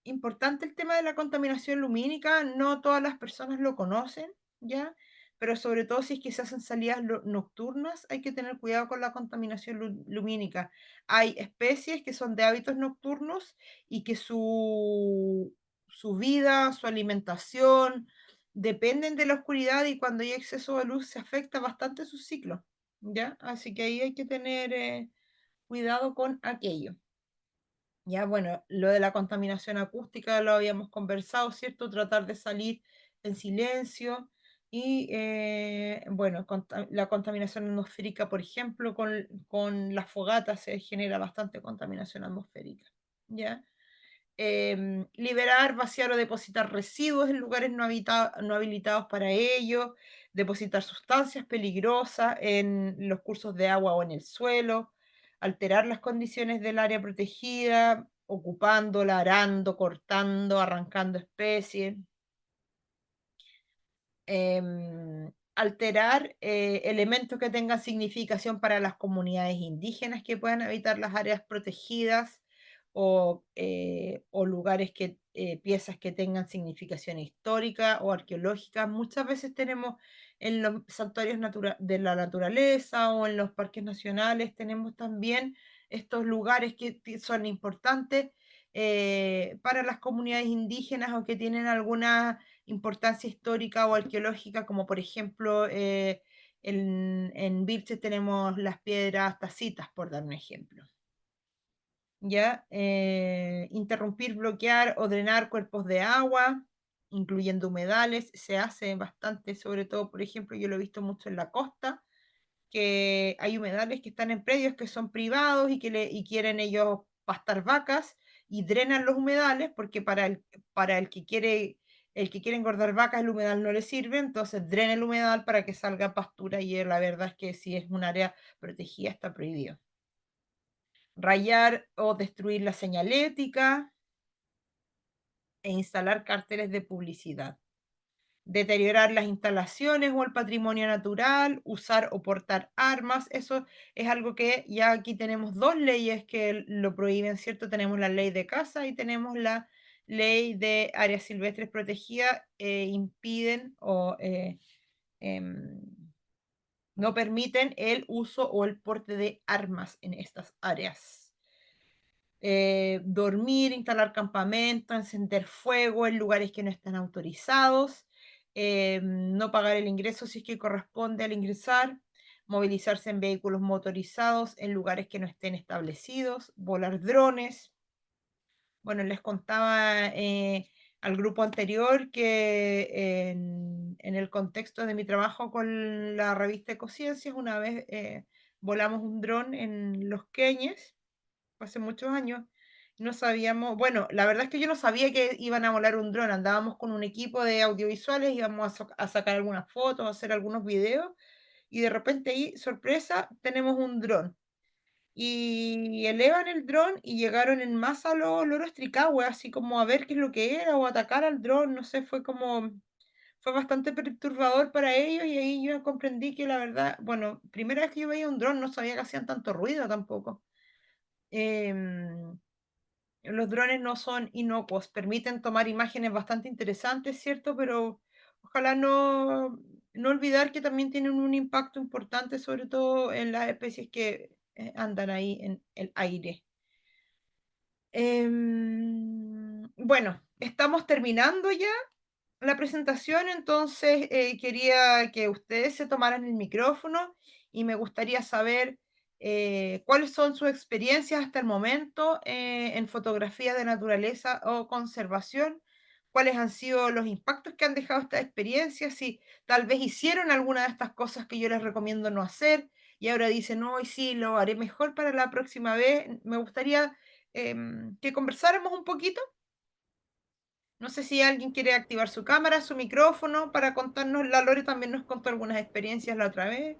Importante el tema de la contaminación lumínica, no todas las personas lo conocen, ¿ya? Pero sobre todo si es que se hacen salidas nocturnas, hay que tener cuidado con la contaminación lumínica. Hay especies que son de hábitos nocturnos y que su vida, su alimentación, dependen de la oscuridad, y cuando hay exceso de luz se afecta bastante su ciclo, ¿ya? Así que ahí hay que tener cuidado con aquello. Ya, bueno, lo de la contaminación acústica lo habíamos conversado, ¿cierto? Tratar de salir en silencio y, bueno, la contaminación atmosférica, por ejemplo, con las fogatas se genera bastante contaminación atmosférica, ¿ya? Liberar, vaciar o depositar residuos en lugares no habilitados para ello, depositar sustancias peligrosas en los cursos de agua o en el suelo, alterar las condiciones del área protegida ocupándola, arando, cortando, arrancando especies. Alterar elementos que tengan significación para las comunidades indígenas que puedan habitar las áreas protegidas o lugares que, piezas que tengan significación histórica o arqueológica. Muchas veces tenemos en los santuarios de la naturaleza o en los parques nacionales, tenemos también estos lugares que son importantes para las comunidades indígenas o que tienen alguna importancia histórica o arqueológica, como por ejemplo en Vilches tenemos las piedras tacitas, por dar un ejemplo. ¿Ya? Interrumpir, bloquear o drenar cuerpos de agua, incluyendo humedales, se hace bastante, sobre todo, por ejemplo, yo lo he visto mucho en la costa, que hay humedales que están en predios que son privados y quieren ellos pastar vacas y drenan los humedales porque para el que quiere engordar vacas el humedal no le sirve, entonces drena el humedal para que salga pastura y la verdad es que si es un área protegida está prohibido. Rayar o destruir la señalética e instalar carteles de publicidad. Deteriorar las instalaciones o el patrimonio natural, usar o portar armas, eso es algo que ya aquí tenemos dos leyes que lo prohíben, ¿cierto? Tenemos la ley de caza y tenemos la ley de áreas silvestres protegidas, impiden o em, no permiten el uso o el porte de armas en estas áreas. Dormir, instalar campamento, encender fuego en lugares que no están autorizados, no pagar el ingreso si es que corresponde al ingresar, movilizarse en vehículos motorizados en lugares que no estén establecidos, volar drones. Bueno, les contaba al grupo anterior que en el contexto de mi trabajo con la revista Ecociencias, una vez volamos un dron en Los Queñes hace muchos años, no sabíamos, bueno, la verdad es que yo no sabía que iban a volar un dron, andábamos con un equipo de audiovisuales, íbamos a sacar algunas fotos, a hacer algunos videos, y de repente ahí, sorpresa, tenemos un dron. Y elevan el dron y llegaron en masa los loros tricahue, así como a ver qué es lo que era, o atacar al dron, no sé, fue bastante perturbador para ellos, y ahí yo comprendí que la verdad, bueno, primera vez que yo veía un dron, no sabía que hacían tanto ruido tampoco. Em, los drones no son inocuos, permiten tomar imágenes bastante interesantes, ¿cierto? Pero ojalá no olvidar que también tienen un impacto importante, sobre todo en las especies que andan ahí en el aire. Bueno, estamos terminando ya la presentación, entonces quería que ustedes se tomaran el micrófono y me gustaría saber cuáles son sus experiencias hasta el momento en fotografía de naturaleza o conservación, cuáles han sido los impactos que han dejado estas experiencias, si tal vez hicieron alguna de estas cosas que yo les recomiendo no hacer y ahora dicen, hoy sí, lo haré mejor para la próxima vez. Me gustaría que conversáramos un poquito. No sé si alguien quiere activar su cámara, su micrófono para contarnos. La Lore también nos contó algunas experiencias la otra vez.